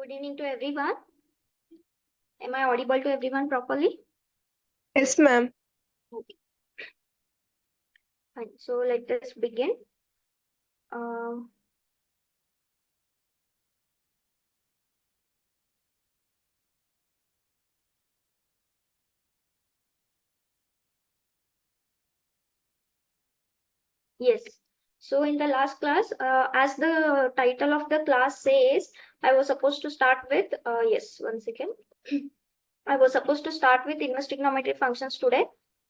Good evening to everyone. Am I audible to everyone properly? Yes, ma'am. Okay. Fine. So let us begin. Yes. So in the last class, as the title of the class says, I was supposed to start with, yes, one second. I was supposed to start with inverse trigonometric functions today,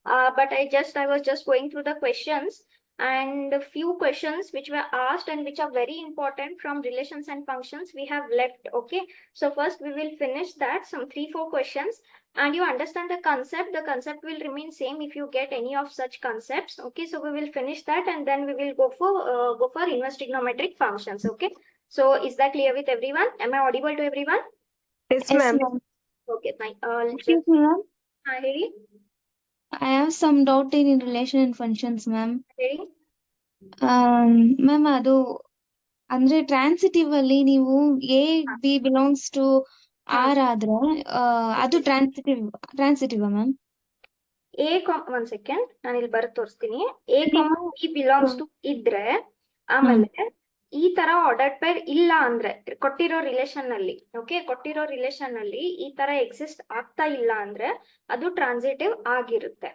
but I was just going through the questions, and a few questions which were asked and which are very important from relations and functions we have left. Okay, so first we will finish that, some 3-4 questions, and you understand the concept. The concept will remain same if you get any of such concepts. Okay, so we will finish that and then we will go for inverse trigonometric functions. Okay, so is that clear with everyone? Am I audible to everyone? Yes, Yes, ma'am. ma'am. Okay, fine. Excuse me, ma'am. Heidi? I have some doubt in relation and functions, ma'am. Heidi? Ma'am ಅದು ಅಂದ್ರೆ transitive ಅಲ್ಲಿ ನೀವು A B belongs to R ಆದ್ರೆ ಅದು transitive ma'am. ಒಂದ್ second, ನಾನು ಇಲ್ಲಿ ಬರೆದು ತೋರಿಸ್ತೀನಿ. ಎ ಬಿ ಬಿಲಾಂಗ್ಸ್ ಟು ಇದ್ರೆ, ಆಮೇಲೆ ಈ ತರ ಆರ್ಡರ್ಡ್ ಪೇರ್ ಇಲ್ಲ ಅಂದ್ರೆ ಕೊಟ್ಟಿರೋ ರಿಲೇಶನ್ ನಲ್ಲಿ, ಓಕೆ, ಕೊಟ್ಟಿರೋ ರಿಲೇಶನ್ ನಲ್ಲಿ ಈ ತರ ಎಕ್ಸಿಸ್ಟ್ ಆಗ್ತಾ ಇಲ್ಲ ಅಂದ್ರೆ ಅದು ಟ್ರಾನ್ಸಿಟಿವ್ ಆಗಿರುತ್ತೆ.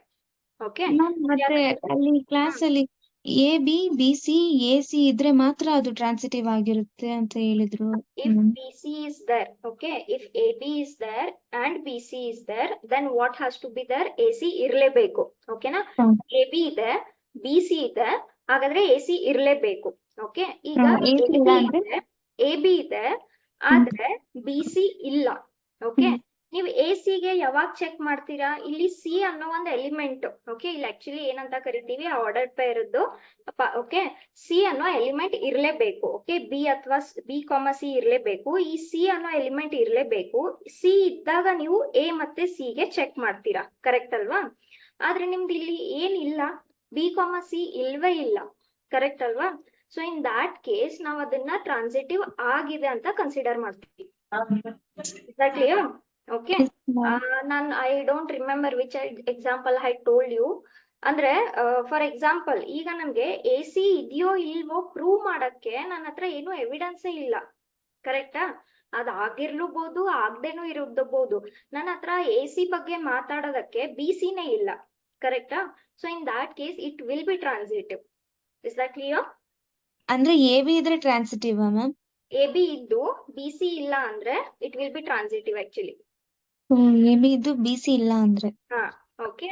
ಓಕೆ, ಮತ್ತೆ ಅಲ್ಲಿ ಕ್ಲಾಸ್ ಅಲ್ಲಿ A B B C A C ಇದ್ರೆ ಮಾತ್ರ ಅದು ಟ್ರಾನ್ಸಿಟಿವ್ ಆಗಿರುತ್ತೆ ಅಂತ ಹೇಳಿದ್ರು. if BC is there, okay, if AB is there and BC is there, then what has to be there? AC ಇರ್ಲೇಬೇಕು. ಓಕೆನಾ? AB ಇದೆ, BC ಇದೆ, ಹಾಗಾದ್ರೆ AC ಇರ್ಲೇಬೇಕು. ಓಕೆ, ಈಗ AB ಇದೆ ಆದ್ರೆ BC ಇಲ್ಲ. ಓಕೆ, ನೀವು AC ಗೆ ಯಾವಾಗ ಚೆಕ್ ಮಾಡ್ತೀರಾ? ಇಲ್ಲಿ ಸಿ ಅನ್ನೋ ಒಂದು ಎಲಿಮೆಂಟ್, ಓಕೆ, ಇಲ್ಲಿ ಆಕ್ಚುಲಿ ಏನಂತ ಕರಿತೀವಿ ಆರ್ಡರ್ಡ್ ಪೇರ್ ಇದ್ದು. ಓಕೆ, ಸಿ ಅನ್ನೋ ಎಲಿಮೆಂಟ್ ಇರ್ಲೇಬೇಕು. ಓಕೆ, ಬಿ ಅಥವಾ ಬಿ ಕಾಮ ಸಿ ಇರ್ಲೇಬೇಕು. ಈ ಸಿ ಅನ್ನೋ ಎಲಿಮೆಂಟ್ ಇರ್ಲೇಬೇಕು. ಸಿ ಇದ್ದಾಗ ನೀವು ಎ ಮತ್ತೆ ಸಿ ಗೆ ಚೆಕ್ ಮಾಡ್ತೀರಾ, ಕರೆಕ್ಟ್ ಅಲ್ವಾ? ಆದ್ರೆ ನಿಮ್ದು ಇಲ್ಲಿ ಏನಿಲ್ಲ, ಬಿ ಕಾಮ ಸಿ ಇಲ್ವೇ ಇಲ್ಲ, ಕರೆಕ್ಟ್ ಅಲ್ವಾ? ಸೊ ಇನ್ ದಾಟ್ ಕೇಸ್ ನಾವು ಅದನ್ನ ಟ್ರಾನ್ಸಿಟಿವ್ ಆಗಿದೆ ಅಂತ ಕನ್ಸಿಡರ್ ಮಾಡ್ತೀವಿ. Clear? Okay, I don't remember which example I told you. ಅಂದ್ರೆ ಫಾರ್ ಎಕ್ಸಾಂಪಲ್, ಈಗ ನಮ್ಗೆ ಎ ಸಿ ಇದೆಯೋ ಇಲ್ವೋ ಪ್ರೂವ್ ಮಾಡಕ್ಕೆ ನನ್ನ ಹತ್ರ ಏನು ಎವಿಡೆನ್ಸೇ ಇಲ್ಲ, ಕರೆಕ್ಟಾ? ಅದ್ ಆಗಿರ್ಲೂಬಹುದು, ಆಗದೇನೂ ಇರಬಹುದು. ನನ್ನ ಹತ್ರ ಎ ಸಿ ಬಗ್ಗೆ ಮಾತಾಡೋದಕ್ಕೆ ಬಿ ಸಿನೇ ಇಲ್ಲ, ಕರೆಕ್ಟಾ? So in that case it will be transitive. Is that clear? ಅಂದ್ರೆ ಎ ಬಿ ಇದ್ರೆ ಟ್ರಾನ್ಸಿಟಿವ್ ಮ್ಯಾಮ್? ಎ ಬಿ ಇದ್ದು ಬಿ ಸಿ ಇಲ್ಲ ಅಂದ್ರೆ it will be transitive actually. A B ಇದ್ದು ಬಿ ಸಿ ಇಲ್ಲ ಅಂದ್ರೆ. ಹಾ, ಓಕೆ,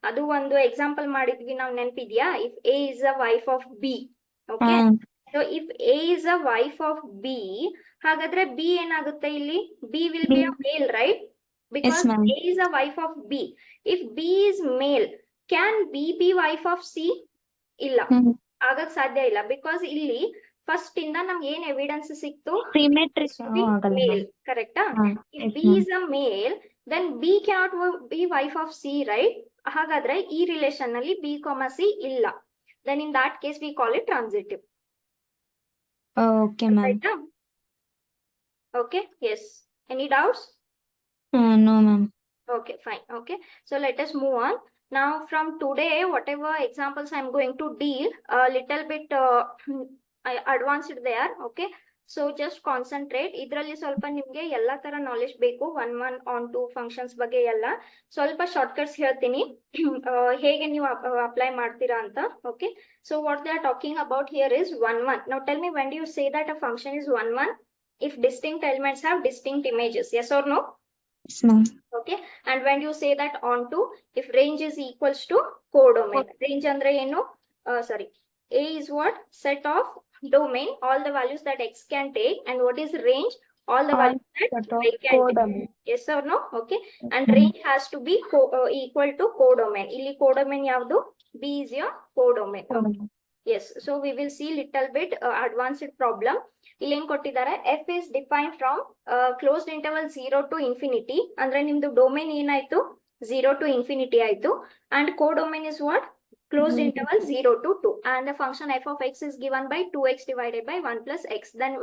ಅದು ಒಂದು ಎಕ್ಸಾಂಪಲ್ ಮಾಡಿದ್ವಿ ನಾವು, ನೆನಪಿದ್ಯಾ? If A is a wife of B, okay, so if A is a wife of B, ಹಾಗಾದ್ರೆ ಬಿ ಏನಾಗುತ್ತೆ ಇಲ್ಲಿ? B will be a male, right? Because A is a wife of B. If B is male, can B be wife of C? ಇಲ್ಲ, ಆಗಕ್ ಸಾಧ್ಯ ಇಲ್ಲ. Because ಇಲ್ಲಿ first ಇಂದ ನಮ್ಗೆ ಏನ್ ಎವಿಡೆನ್ಸ್ ಸಿಕ್ತು? ಮೇಲ್, ಕರೆಕ್ಟಾ? If B is a male, then B cannot be wife of C, right? ಹಾಗಾದ್ರೆ ಈ ರಿಲೇಶನ್ ನಲ್ಲಿ B, C ಇಲ್ಲ. Then in that case we call it transitive. Okay, ma'am. Okay, yes. Any doubts? No, ma'am. Okay, fine. Okay, so let us move on. Now from today, whatever examples I'm going to deal, a little bit advanced there. Okay, so just concentrate. ಇದರಲ್ಲಿ ಸ್ವಲ್ಪ ನಿಮ್ಗೆ ಎಲ್ಲಾ ತರ knowledge ಬೇಕು, 1, 1, on 2 functions ಬಗ್ಗೆ ಎಲ್ಲ. ಸ್ವಲ್ಪ shortcuts ಹೇಳ್ತೀನಿ ಹೇಗೆ ನೀವು ಅಪ್ಲೈ ಮಾಡ್ತೀರಾ ಅಂತ. Okay, so what they are talking about here is 1, 1. Now tell me, when do you say that a function is 1, 1 if distinct elements have distinct images? Yes or no? Yes, ma'am. Okay, and when you say that onto, if range is equals to codomain. Range andre enu? Sorry, A is what? Set of domain, all the values that x can take. And what is range? All the values that y can take. Yes or no? Okay, and range has to be equal to codomain. Illi codomain yavdu? B is your codomain. Okay. Yes, so we will see little bit advanced problem. ಇಲ್ಲಿ ಏನ್ ಕೊಟ್ಟಿದ್ದಾರೆ? F is defined from closed interval 0 to infinity. ಅಂದ್ರೆ ನಿಮ್ದು domain ಏನಾಯ್ತು? 0 to infinity ಆಯ್ತು. And codomain is what? Closed interval 0 to 2. And the function f of x is given by 2x divided by 1 plus x. Then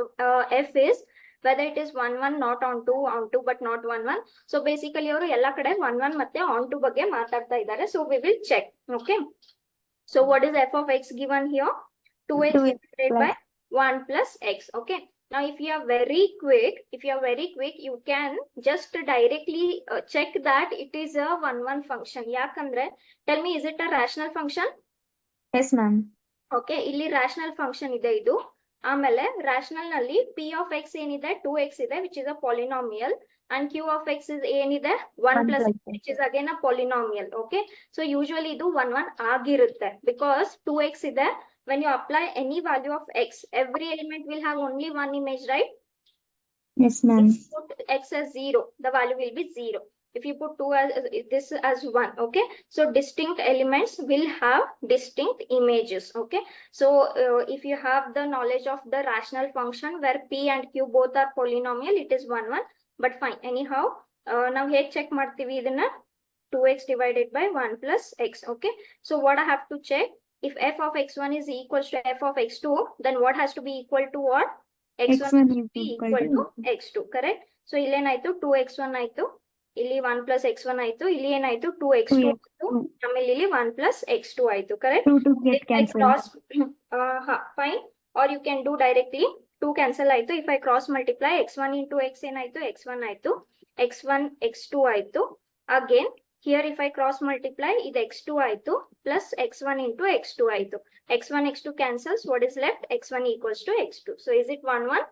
f is whether it is 1 1 not on 2 but not 1 1. So basically ಅವರು ಎಲ್ಲ ಕಡೆ 1 1 ಮತ್ತೆ on 2 ಬಗ್ಗೆ ಮಾತಾಡ್ತಾ ಇದ್ದಾರೆ. So we will check. Okay, so what is f of x given here? 2x 2x divided by plus 1 plus x. Okay, now if you are very quick, you can just directly check that it is a 1 1 function. ಯಾಕಂದ್ರೆ tell me, is it a rational function? yes ma'am. Okay, ಇಲ್ಲಿ rational function ಇದೆ ಇದು. ಆಮೇಲೆ rational ನಲ್ಲಿ p of x ಏನಿದೆ 2x ಇದೆ which is a polynomial, and q of x is ಏನಿದೆ 1 plus x which is again a polynomial. Okay, so usually ಇದು 1 1 ಆಗಿರುತ್ತೆ ಬಿಕಾಸ್ 2x ಇದೆ. when you apply any value of x, every element will have only one image, right? yes ma'am. If you put x as 0, the value will be 0. If you put 2 as this as 1, okay, so distinct elements will have distinct images. Okay, so if you have the knowledge of the rational function where p and q both are polynomial, it is 1 1. But fine, anyhow, now here check ಮಾಡ್ತೀವಿ ಇದನ್ನ 2x divided by 1 plus x. Okay, so what I have to check, if f of x1 is equals to f of x2, then what has to be equal to what? x1 x1 has to is be equal equal to to x2, correct? So ಇಲ್ಲೇನಾಯ್ತು 2x1 ಆಯ್ತು, ಇಲ್ಲಿ 1 plus x1 ಆಯ್ತು, ಇಲ್ಲಿ ಏನಾಯ್ತು 2x2 ಆಯ್ತು, ಆಮೇಲೆ ಇಲ್ಲಿ 1 plus x2 ಆಯ್ತು, correct? 2 get If I cancelled. cross fine, or you can do directly 2 cancel ಆಯ್ತು. If I cross multiply x1 into x ಏನಾಯ್ತು x1 ಆಯ್ತು, x1 x2 ಆಯ್ತು. Again here if I cross multiply ಇದು x2 ಆಯ್ತು plus x1 into x2 ಆಯ್ತು. x1 x2 cancels, what is left? x1 equals to x2. So is it 1 1?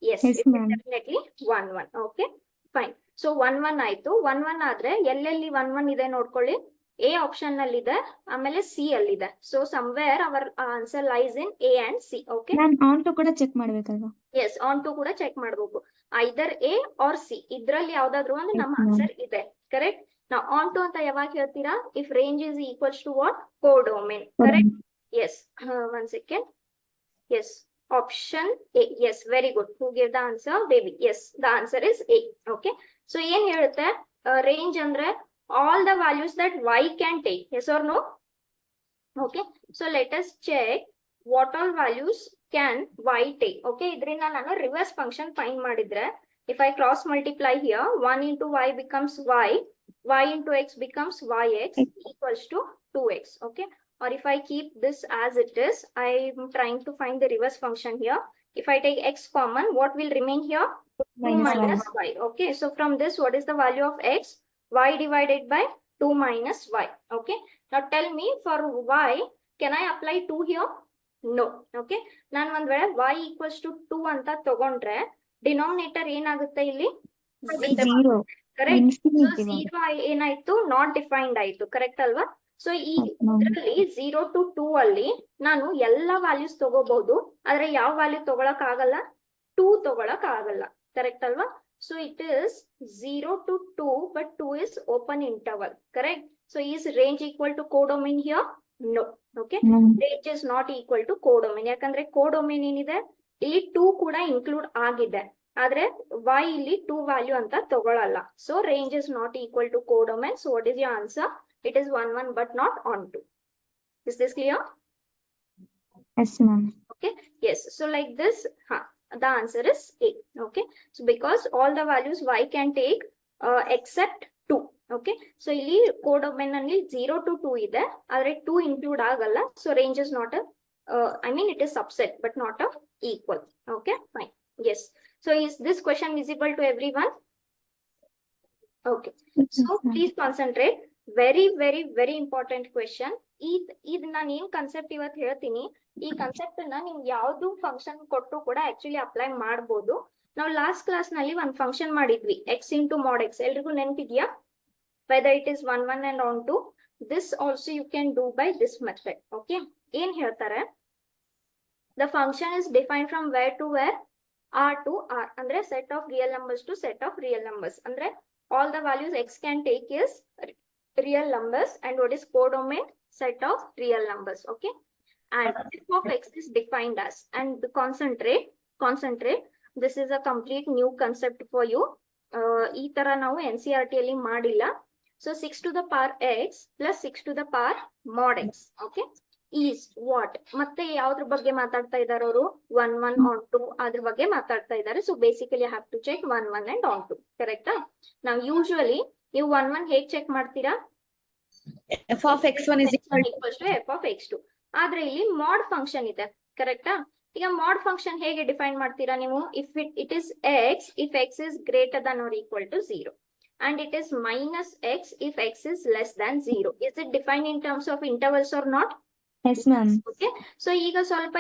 Yes, Yes, it is ma'am. definitely 1 1. Okay, fine. So 1 1 ಆಯ್ತು. 1 1 ಆದ್ರೆ ಎಲ್ಲೆಲ್ಲಿ 1 1 ಇದೆ ನೋಡ್ಕೊಳ್ಳಿ. A option ನಲ್ಲಿ ಇದೆ, ಆಮೇಲೆ C ಅಲ್ಲಿ ಇದೆ. So somewhere our answer lies in A and C. Okay, ನಾನು ಆನ್ ಟು ಕೂಡ ಚೆಕ್ ಮಾಡ್ಬೇಕಲ್ವಾ? yes, on to ಕೂಡ ಚೆಕ್ ಮಾಡ್ಬೇಕು. either A or C ಇದ್ರಲ್ಲಿ ಯಾವ್ದಾದ್ರು ಒಂದು ನಮ್ಮ Yes, ma'am. ಆನ್ಸರ್ ಇದೆ, ಕರೆಕ್ಟ್? ನಾವು ಆನ್ ಟು ಅಂತ ಯಾವಾಗ ಹೇಳ್ತೀರಾ? If range is equals to what? Codomain, correct? Yes, 1 second. Yes, option A. Yes, very good. Who gave the answer? Baby. Yes, the answer is A. Okay, so ಏನ್ ಹೇಳುತ್ತೆ? Range ಅಂದ್ರೆ all the values that y can take. Yes or no? Okay, so let us check what all values can y take. Okay, idrinda ನಾನು reverse function find ಮಾಡಿದ್ರೆ, if I cross multiply here, 1 into y becomes y, y into x becomes yx equals to 2x. Okay, or if I keep this as it is, I am trying to find the reverse function here. If I take x common, what will remain here? 2 minus y. Okay, so from this, what is the value of x? Y divided by 2 minus y. Okay, now tell me, for y, can I apply 2 here? No. Okay, ನಾನು ಒಂದ್ ವೇಳೆ y equals to 2 ಅಂತ ತಗೊಂಡ್ರೆ denominator ಏನಾಗುತ್ತೆ ಇಲ್ಲಿ? 0. Correct? So 0 ಏನಾಯ್ತು? Not defined ಆಯ್ತು, correct ಅಲ್ವಾ? ಸೊ ಈ ಇದರಲ್ಲಿ 0 to 2 ಅಲ್ಲಿ ನಾನು ಎಲ್ಲಾ ವ್ಯಾಲ್ಯೂಸ್ ತಗೋಬಹುದು, ಆದ್ರೆ ಯಾವ ವ್ಯಾಲ್ಯೂ ತಗೊಳಕ್ ಆಗಲ್ಲ? 2 ತಗೊಳಕ್ ಆಗಲ್ಲ, ಕರೆಕ್ಟ್ ಅಲ್ವಾ? So it is 0 to 2, but 2 is open interval, correct? So is range equal to codomain here? No. Okay, range is not equal to codomain. ಯಾಕಂದ್ರೆ codomain ಏನಿದೆ ಇಲ್ಲಿ 2 ಕೂಡ ಇನ್ಕ್ಲೂಡ್ ಆಗಿದೆ, ಆದ್ರೆ y ಇಲ್ಲಿ 2 ವ್ಯಾಲ್ಯೂ ಅಂತ ತಗೊಳಲ್ಲ. So range is not equal to codomain. So what is your answer? It is 1 1 but not on 2. Is this clear? Yes, ma'am. Okay, yes. So like this, the answer is A. Okay, so because all the values y can take except 2. Okay, so ಇಲ್ಲಿ codomain ಅಲ್ಲಿ 0 to 2 ಇದೆ, ಆದ್ರೆ 2 include ಆಗಲ್ಲ. So range is not a I mean it is subset but not a equal. Okay, fine. Yes, so is this question visible to everyone? Okay, so please concentrate. Very very very important question. ಇದು ನಾನು ಏನ್ concept ಇವತ್ತು ಹೇಳ್ತೀನಿ, ಈ concept ನ ನೀವು ಯಾವ್ದು function ಕೊಟ್ಟು ಕೂಡ ಆಕ್ಚುಲಿ ಅಪ್ಲೈ ಮಾಡಬಹುದು. ನಾವು ಲಾಸ್ಟ್ ಕ್ಲಾಸ್ ನಲ್ಲಿ ಒಂದು ಫಂಕ್ಷನ್ ಮಾಡಿದ್ವಿ, x into mod x. ಎಲ್ರಿಗೂ ನೆನಪಿದ್ಯಾ? whether it is 1 1 and on 2, this also you can do by this method. Okay, ಏನ್ ಹೇಳ್ತಾರೆ? the function is defined from where to where? R to R. ಅಂದ್ರೆ set of real numbers to set of real numbers. ಅಂದ್ರೆ all the values x can take is real numbers, and what is codomain? Set of real numbers. Okay, and f of x is defined as, and concentrate, this is a complete new concept for you. ಈ ತರ ನಾವು NCERT ಅಲ್ಲಿ ಮಾಡಿಲ್ಲ. So 6 to the power x plus 6 to the power mod x. Okay, is what ಮತ್ತೆ ಯಾವ್ದ್ರ ಬಗ್ಗೆ ಮಾತಾಡ್ತಾ ಇದಾರೆ ಅವರು 1 1 on 2 ಅದ್ರ ಬಗ್ಗೆ ಮಾತಾಡ್ತಾ ಇದ್ದಾರೆ. So basically have to check 1 1 and on 2 ಕರೆಕ್ಟಾ. ನಾವು ಯೂಶುವಲಿ ನೀವು 1 1 ಹೇಗ್ ಚೆಕ್ ಮಾಡ್ತೀರಾ? f of x1 is equal to equals to f of x2. ಆದ್ರೆ ಇಲ್ಲಿ ಮಾಡ್ ಫಂಕ್ಷನ್ ಇದೆ ಕರೆಕ್ಟಾ. ಈಗ ಮಾಡ್ ಫಂಕ್ಷನ್ ಹೇಗೆ ಡಿಫೈನ್ ಮಾಡ್ತೀರಾ ನೀವು? If it is x if x is greater than or equal to 0 and it is minus x if x is less than 0. Is it defined in terms of intervals or not? Yes ma'am. Okay, so ಈಗ ಸ್ವಲ್ಪ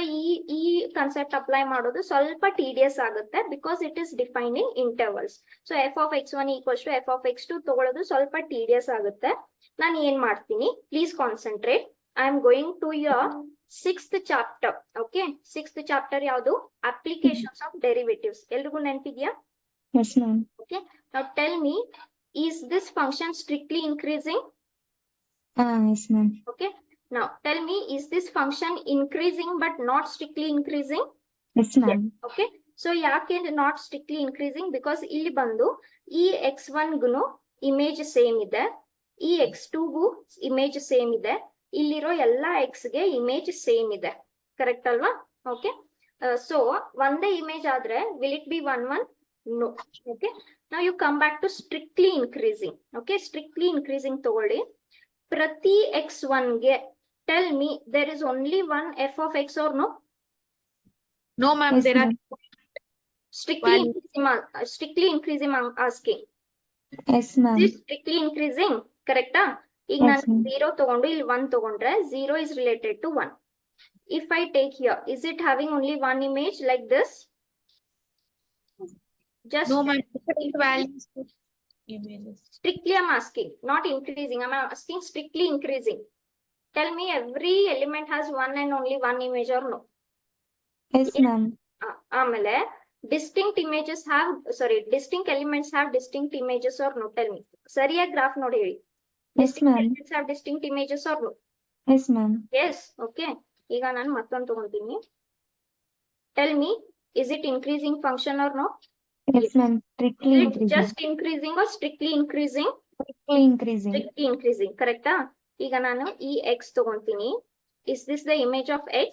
ಈ concept apply ಮಾಡೋದು ಸ್ವಲ್ಪ tedious ಆಗುತ್ತೆ because it is define in intervals. So f of x1 equals to f of x2 ತಗೊಳ್ಳೋದು ಸ್ವಲ್ಪ tedious ಆಗುತ್ತೆ. ನಾನು ಏನ್ ಮಾಡ್ತೀನಿ, please concentrate. I am going to your 6th chapter. Okay, 6th chapter ಯಾವುದು? Applications of derivatives. ಎಲ್ರಿಗೂ ನೆನಪಿದ್ಯಾ? Yes ma'am. Okay, now tell me, is this function strictly increasing? Yes ma'am. Okay, now tell me, is this function increasing but not strictly increasing? Yes ma'am. Okay, so ಯಾಕೆ not strictly increasing? Because ಇಲ್ಲಿ ಬಂದು ಈ x1 ಗುನು image same ಇದೆ, ಈ x2 ಗೂ image same ಇದೆ, ಇಲ್ಲಿರೋ ಎಲ್ಲಾ x ಗೆ ಇಮೇಜ್ ಸೇಮ್ ಇದೆ, ಕರೆಕ್ಟ್ ಅಲ್ವಾ? ಓಕೆ, ಸೊ ಒಂದೇ ಇಮೇಜ್ ಆದ್ರೆ will it be 1 1? No. Okay, now you come back to strictly increasing. Okay, strictly increasing ತಗೊಳ್ಳಿ. ಪ್ರತಿ x1 ಗೆ tell me there is only one f of x or no? no ma'am, Yes, there are ma'am. Strictly Value. increasing, strictly increasing I'm asking. Yes ma'am. Is it strictly increasing? Correcta? ಈಗ Yes, ನಾನು ma'am. 0 ತಗೊಂಡು ಇಲ್ಲಿ 1 ತಗೊಂಡ್ರೆ 0 is related to 1. If I take here, is it having only one image like this? Just no ma'am, different values for images. strictly I'm asking, not increasing. I'm asking strictly increasing. Tell me every element has one and only one image or no? Yes ma'am. ಆಮೇಲೆ distinct images have, sorry, distinct elements have distinct images or no? Tell me. ಸರಿಯಾಗಿ graph ನೋಡಿ ಹೇಳಿ. Yes, Distinct ma'am. elements have distinct images or no? Yes ma'am. Yes. Okay. ಈಗ ನಾನು ಮತ್ತೊಂದು ತಗೊಂತೀನಿ. Tell me, is it increasing function or no? Yes ma'am. Strictly Is it increasing. just increasing or strictly increasing? Strictly increasing. Strictly increasing. Correcta? ಈಗ ನಾನು ಈ x ತಗೊಂತೀನಿ. Is this the image of x?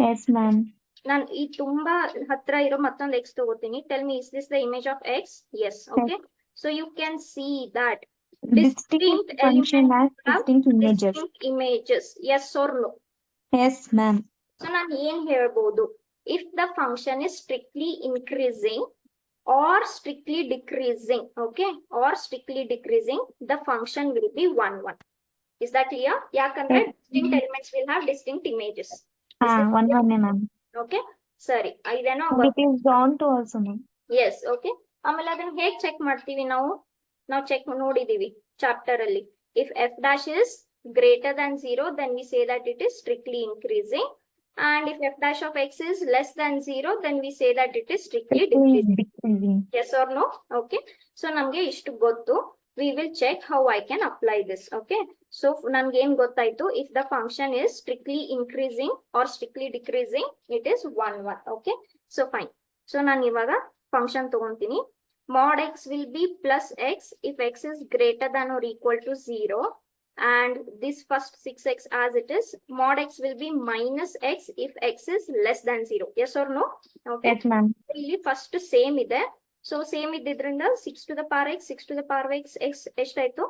Yes ma'am. ನಾನು ಈ ತುಂಬಾ ಹತ್ರ ಇರೋ ಮತ್ತೊಂದು x ತಗೋತೀನಿ. Tell me, is this the image of x? Yes. Okay. So you can see that distinct function as distinct images. distinct images. Yes or no? S ma'am. So ನಾನು ಏನ್ ಹೇಳ್ಬೋದು? If the function is strictly increasing or strictly decreasing, okay, or strictly decreasing, the function will be 1 1. Is that clear? ಯಾಕಂದ್ರೆ Yes. distinct elements will have distinct images. ಹಾ, one ಒನ್ನೇ ma'am. Okay, ಸರಿ, ಇದೇನೋ it is on to also ma'am. Yes. Okay, ಆಮೇಲೆ ಅದನ್ನ ಹೇಗ್ check ಮಾಡ್ತೀವಿ ನಾವು? ಚೆಕ್ ನೋಡಿದೀವಿ ಚಾಪ್ಟರ್ ಅಲ್ಲಿ. If F dash is greater than 0, then we say that it is strictly increasing, and if f dash of x is less than 0, then we say that it is strictly decreasing. Decreasing. Yes or no? Okay, so ನಮ್ಗೆ ಇಷ್ಟು ಗೊತ್ತು. We will check how I can apply this. Okay, so ನನ್ಗೆ ಏನ್ ಗೊತ್ತಾಯ್ತು? If the function is strictly increasing or strictly decreasing, it is 1 1. Okay, so fine. So ನಾನು ಇವಾಗ function ತಗೊಂತೀನಿ. Mod x will be plus x if x is greater than or equal to 0, and this first 6x as it is. Mod x will be minus x if x is less than 0. Yes or no? Okay, yes ma'am. ಇಲ್ಲಿ first same ಇದೆ. So same ಇದ್ದಿದ್ರಿಂದ 6 to the power x, 6 to the power x ಎಷ್ಟಾಯ್ತು?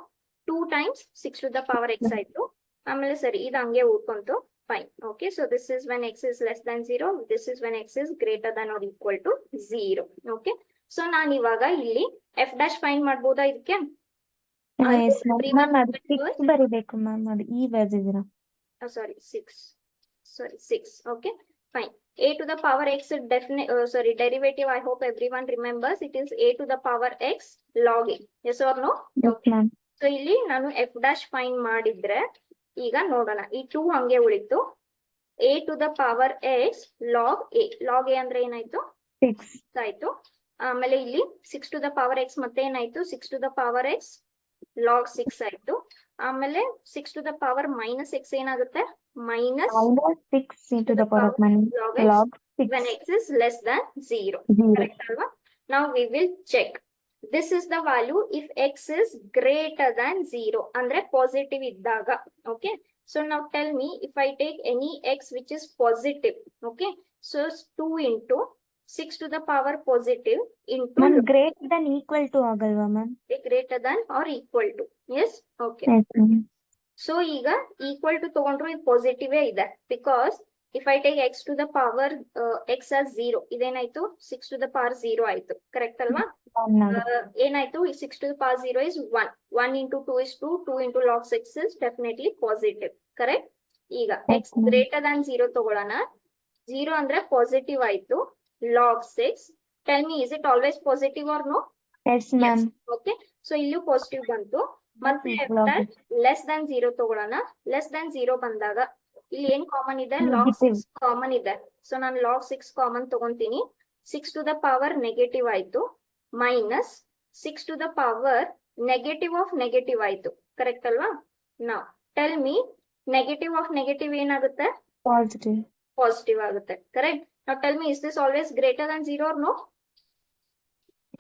2 times 6 to the power x ಆಯ್ತು. ಆಮೇಲೆ ಸರಿ, ಇದು ಹಂಗೆ ಉಳ್ಕೊಂತು. Fine. Okay, so this is when x is less than 0, this is when x is greater than or equal to 0. Okay, so ನಾನು ಇವಾಗ ಇಲ್ಲಿ f dash ಫೈಂಡ್ ಮಾಡ್ಬೋದಾ ಇದಕ್ಕೆ? Yes ma'am. ಅದು 6 ಬರಿಬೇಕು ಮ್ಯಾಮ್. ಅದು ಈ ಬರ್ದಿದ್ದೀರಾ? Sorry, 6. Okay, fine. A to the power x derivative, I hope everyone remembers, it is a to the power x log a. Yes or no? S ma'am. So ಇಲ್ಲಿ ನಾನು f dash find ಮಾಡಿದ್ರೆ ಈಗ ನೋಡೋಣ. ಈ 2 ಹಂಗೆ ಉಳಿತು. a to the power x log a. log a ಅಂದ್ರೆ ಏನಾಯ್ತು? 6 ಆಯ್ತು. ಆಮೇಲೆ ಇಲ್ಲಿ 6 to the power x ಮತ್ತೆ ಏನಾಯ್ತು? 6 to the power x log 6 ಆಯ್ತು. ಆಮೇಲೆ 6 to the power minus x ಏನಾಗುತ್ತೆ? minus -6 into the power of log 6 when x is less than 0. 0. Correct alva? Now we will check. This is the value if x is greater than 0 ಅಂದ್ರೆ positive ಇದ್ದಾಗ. Okay, So now tell me, if I take any x which is positive, okay, so it's 2 into 6 to the power positive into ma'am greater than equal to ಆಗಲ್ವಾ ma'am? greater than or equal to. Yes, okay. Yes ma'am. So ಈಗ equal to ತಗೊಂಡ್ರು ಇದು positive ಇದೆ, because if I take x to the power x as 0, ಇದೇನಾಯ್ತು 6 to the power 0 ಆಯ್ತು, correct ಅಲ್ವಾ? ಏನಾಯ್ತು 6 to the power 0 is 1. 1 into 2 is 2. 2 into log 6 is definitely positive, correct? ಈಗ x Yes, ma'am. greater than 0 ತಗೊಳ್ಳೋಣ. 0 ಅಂದ್ರೆ positive ಆಯ್ತು. log 6, tell me, is it always positive or no? S ma'am. Okay, so ಇಲ್ಲೂ positive ಬಂತು. ಮತ್ತೆ less than 0 ತಗೊಳ್ಳೋಣ. Less than 0 ಬಂದಾಗ ಇಲ್ಲಿ ಏನ್ ಕಾಮನ್ ಇದೆ? Log Negative. 6 ಕಾಮನ್ ಇದೆ. ಸೊ ನಾನು ಲಾಗ್ 6 ಕಾಮನ್ ತಗೊಂತೀನಿ. 6 ಟು ದ ಪವರ್ ನೆಗೆಟಿವ್ ಆಯ್ತು, minus 6 to the power negative of negative ಆಯ್ತು, ಕರೆಕ್ಟ್ ಅಲ್ವಾ? ನಾವು tell me, negative of negative ಏನಾಗುತ್ತೆ? ಪಾಸಿಟಿವ್. ಪಾಸಿಟಿವ್ ಆಗುತ್ತೆ, ಕರೆಕ್ಟ್? ನಾವು tell me, is this always greater than 0 or no?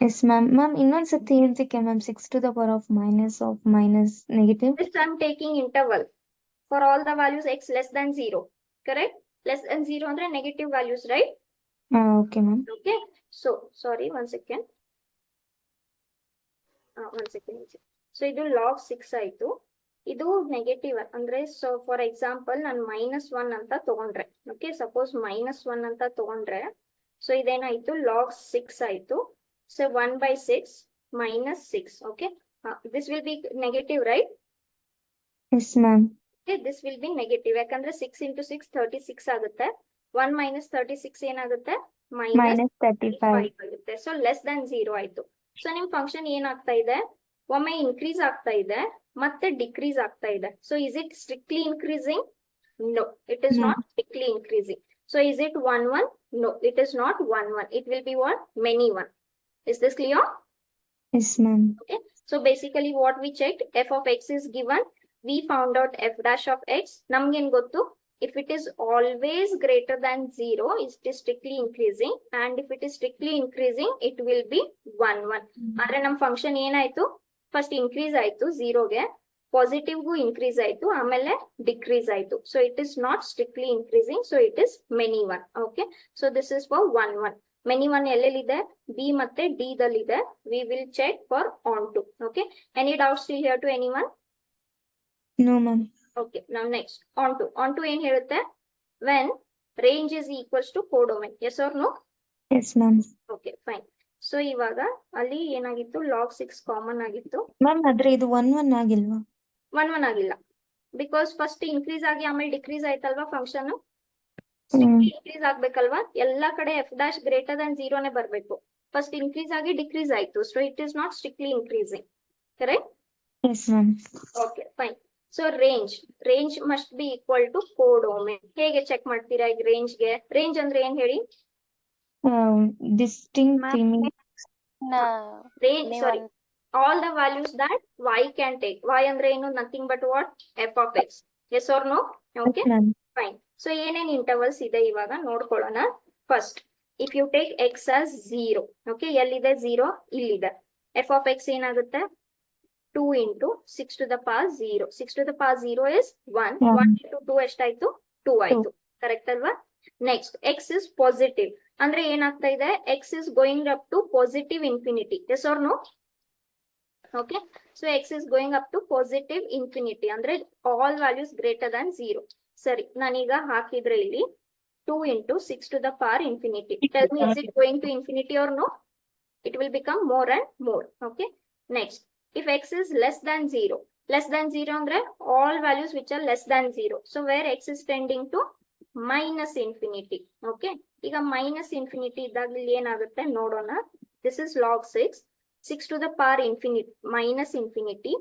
Yes ma'am. Ma'am ಇನ್ನೊಂದ್ಸತಿ ಹೇಳ್ತಿಕ್ಕೆ ma'am, 6 to the power of minus negative. This I'm taking interval for all the values x less than 0, correct? Less than 0 andre negative values, right? Okay ma'am. Okay, so sorry, one second. So idu log 6 ಆಯ್ತು, ಇದು negative ಅಂದ್ರೆ, so for example ನಾನು -1 ಅಂತ ತಗೊಂಡ್ರೆ, okay, suppose -1 ಅಂತ ತಗೊಂಡ್ರೆ, so ಇದೇನಾಯ್ತು log 6 ಆಯ್ತು. So 1/6 minus 6, okay, this will be negative, right? S ma'am. Okay, this will be negative, ಯಾಕಂದ್ರೆ 6 into 6 36 ಆಗುತ್ತೆ. 1 minus 36 ಏನಾಗುತ್ತೆ? minus 35. ಆಗುತ್ತೆ. ಸೊ ಲೆಸ್ ದನ್ 0 ಆಯ್ತು. ಸೊ ನಿಮ್ ಫಂಕ್ಷನ್ ಏನಾಗ್ತಾ ಇದೆ? ಒಮ್ಮೆ ಇನ್ಕ್ರೀಸ್ ಆಗ್ತಾ ಇದೆ, ಮತ್ತೆ ಡಿಕ್ರೀಸ್ ಆಗ್ತಾ ಇದೆ. So is it strictly increasing? No, it is No. not strictly increasing. So is it 1 1? No, it is not 1 1. It will be what? Many 1. Is this clear? S ma'am. Okay, so basically what we checked, f of x is given, we found out f dash of x. Namgen gottu, if it is always greater than 0, it is strictly increasing, and if it is strictly increasing, it will be 1 1. Andre nam function ಏನಾಯ್ತು? First increase ಆಯ್ತು 0 ಗೆ, positive ಗೂ increase ಆಯ್ತು, ಆಮೇಲೆ decrease ಆಯ್ತು. So it is not strictly increasing, so it is many 1. Okay, so this is for 1 1. Many 1 ಎಲ್ಲೆಲ್ಲಿದೆ? B ಮತ್ತೆ D ದಲ್ಲಿದೆ. We will check for onto. Okay, any doubts still here to anyone? No ma'am. Okay, now next, onto. Onto ಏನ್ ಹೇಳುತ್ತೆ? When range is equals to codomain. Yes or no? S ma'am. Okay, fine. So ಇವಾಗ ಅಲ್ಲಿ ಏನಾಗಿತ್ತು? log 6 common ಆಗಿತ್ತು. Ma'am ಆದ್ರೆ ಇದು 1 1 ಆಗಿಲ್ವಾ? 1 1 ಆಗಿಲ್ಲ, ಬಿಕಾಸ್ ಫಸ್ಟ್ ಇನ್ಕ್ರೀಸ್ ಆಗಿ ಆಮೇಲೆ ಡಿಕ್ರೀಸ್ ಆಯ್ತಲ್ವಾ ಫಂಕ್ಷನ್. ಇನ್ಕ್ರೀಸ್ ಆಗ್ಬೇಕಲ್ವಾ? ಎಲ್ಲಾ ಕಡೆ ಎಫ್ ಡ್ಯಾಶ್ ಗ್ರೇಟರ್ ದನ್ 0 ನೇ ಬರ್ಬೇಕು. ಫಸ್ಟ್ ಇನ್ಕ್ರೀಸ್ ಆಗಿ ಡಿಕ್ರೀಸ್ ಆಯ್ತು, so it is not strictly increasing, correct? Yes ma'am. Okay, fine. So range must be equal to codomain. ಹೇಗೆ ಚೆಕ್ ಮಾಡ್ತೀರಾ ಈಗ ರೇಂಜ್ಗೆ? ರೇಂಜ್ ಅಂದ್ರೆ ಏನ್ ಹೇಳಿ? Distinct Range, sorry, all the values that y can take. Y ಅಂದ್ರೆ ಏನು? nothing but what? f of x. Yes or no? Okay, ma'am. fine. So ಏನೇನ್ ಇಂಟರ್ವಲ್ಸ್ ಇದೆ ಇವಾಗ ನೋಡ್ಕೊಳ್ಳೋಣ. First, if you take x as 0, okay, ಎಲ್ಲಿದೆ 0? ಇಲ್ಲಿದೆ. f of x ಏನಾಗುತ್ತೆ? 2 into 6 to the power 0. 6 to the power 0 is 1. Yeah. 1 into 2 ಎಷ್ಟಾಯ್ತು? 2 ಆಯ್ತು, correct ಅಲ್ವಾ? ನೆಕ್ಸ್ಟ್, x is positive ಅಂದ್ರೆ ಏನಾಗ್ತಾ ಇದೆ? x is going up to positive infinity. Yes or no? Okay, so x is going up to positive infinity ಅಂದ್ರೆ all values greater than 0. ಸರಿ, ನಾನೀಗ ಹಾಕಿದ್ರೆ ಇಲ್ಲಿ 2 into 6 to the power infinity. Tell me, is it going to infinity or no? It will become more and more. Okay, next, if x is less than 0 ಅಂದ್ರೆ all values which are less than 0. So where x is tending to minus infinity. Okay, ಈಗ minus infinity ಇದ್ದಾಗ ಇಲ್ಲಿ ಏನಾಗುತ್ತೆ ನೋಡೋಣ. This is log 6. 6 to the power infinity minus infinity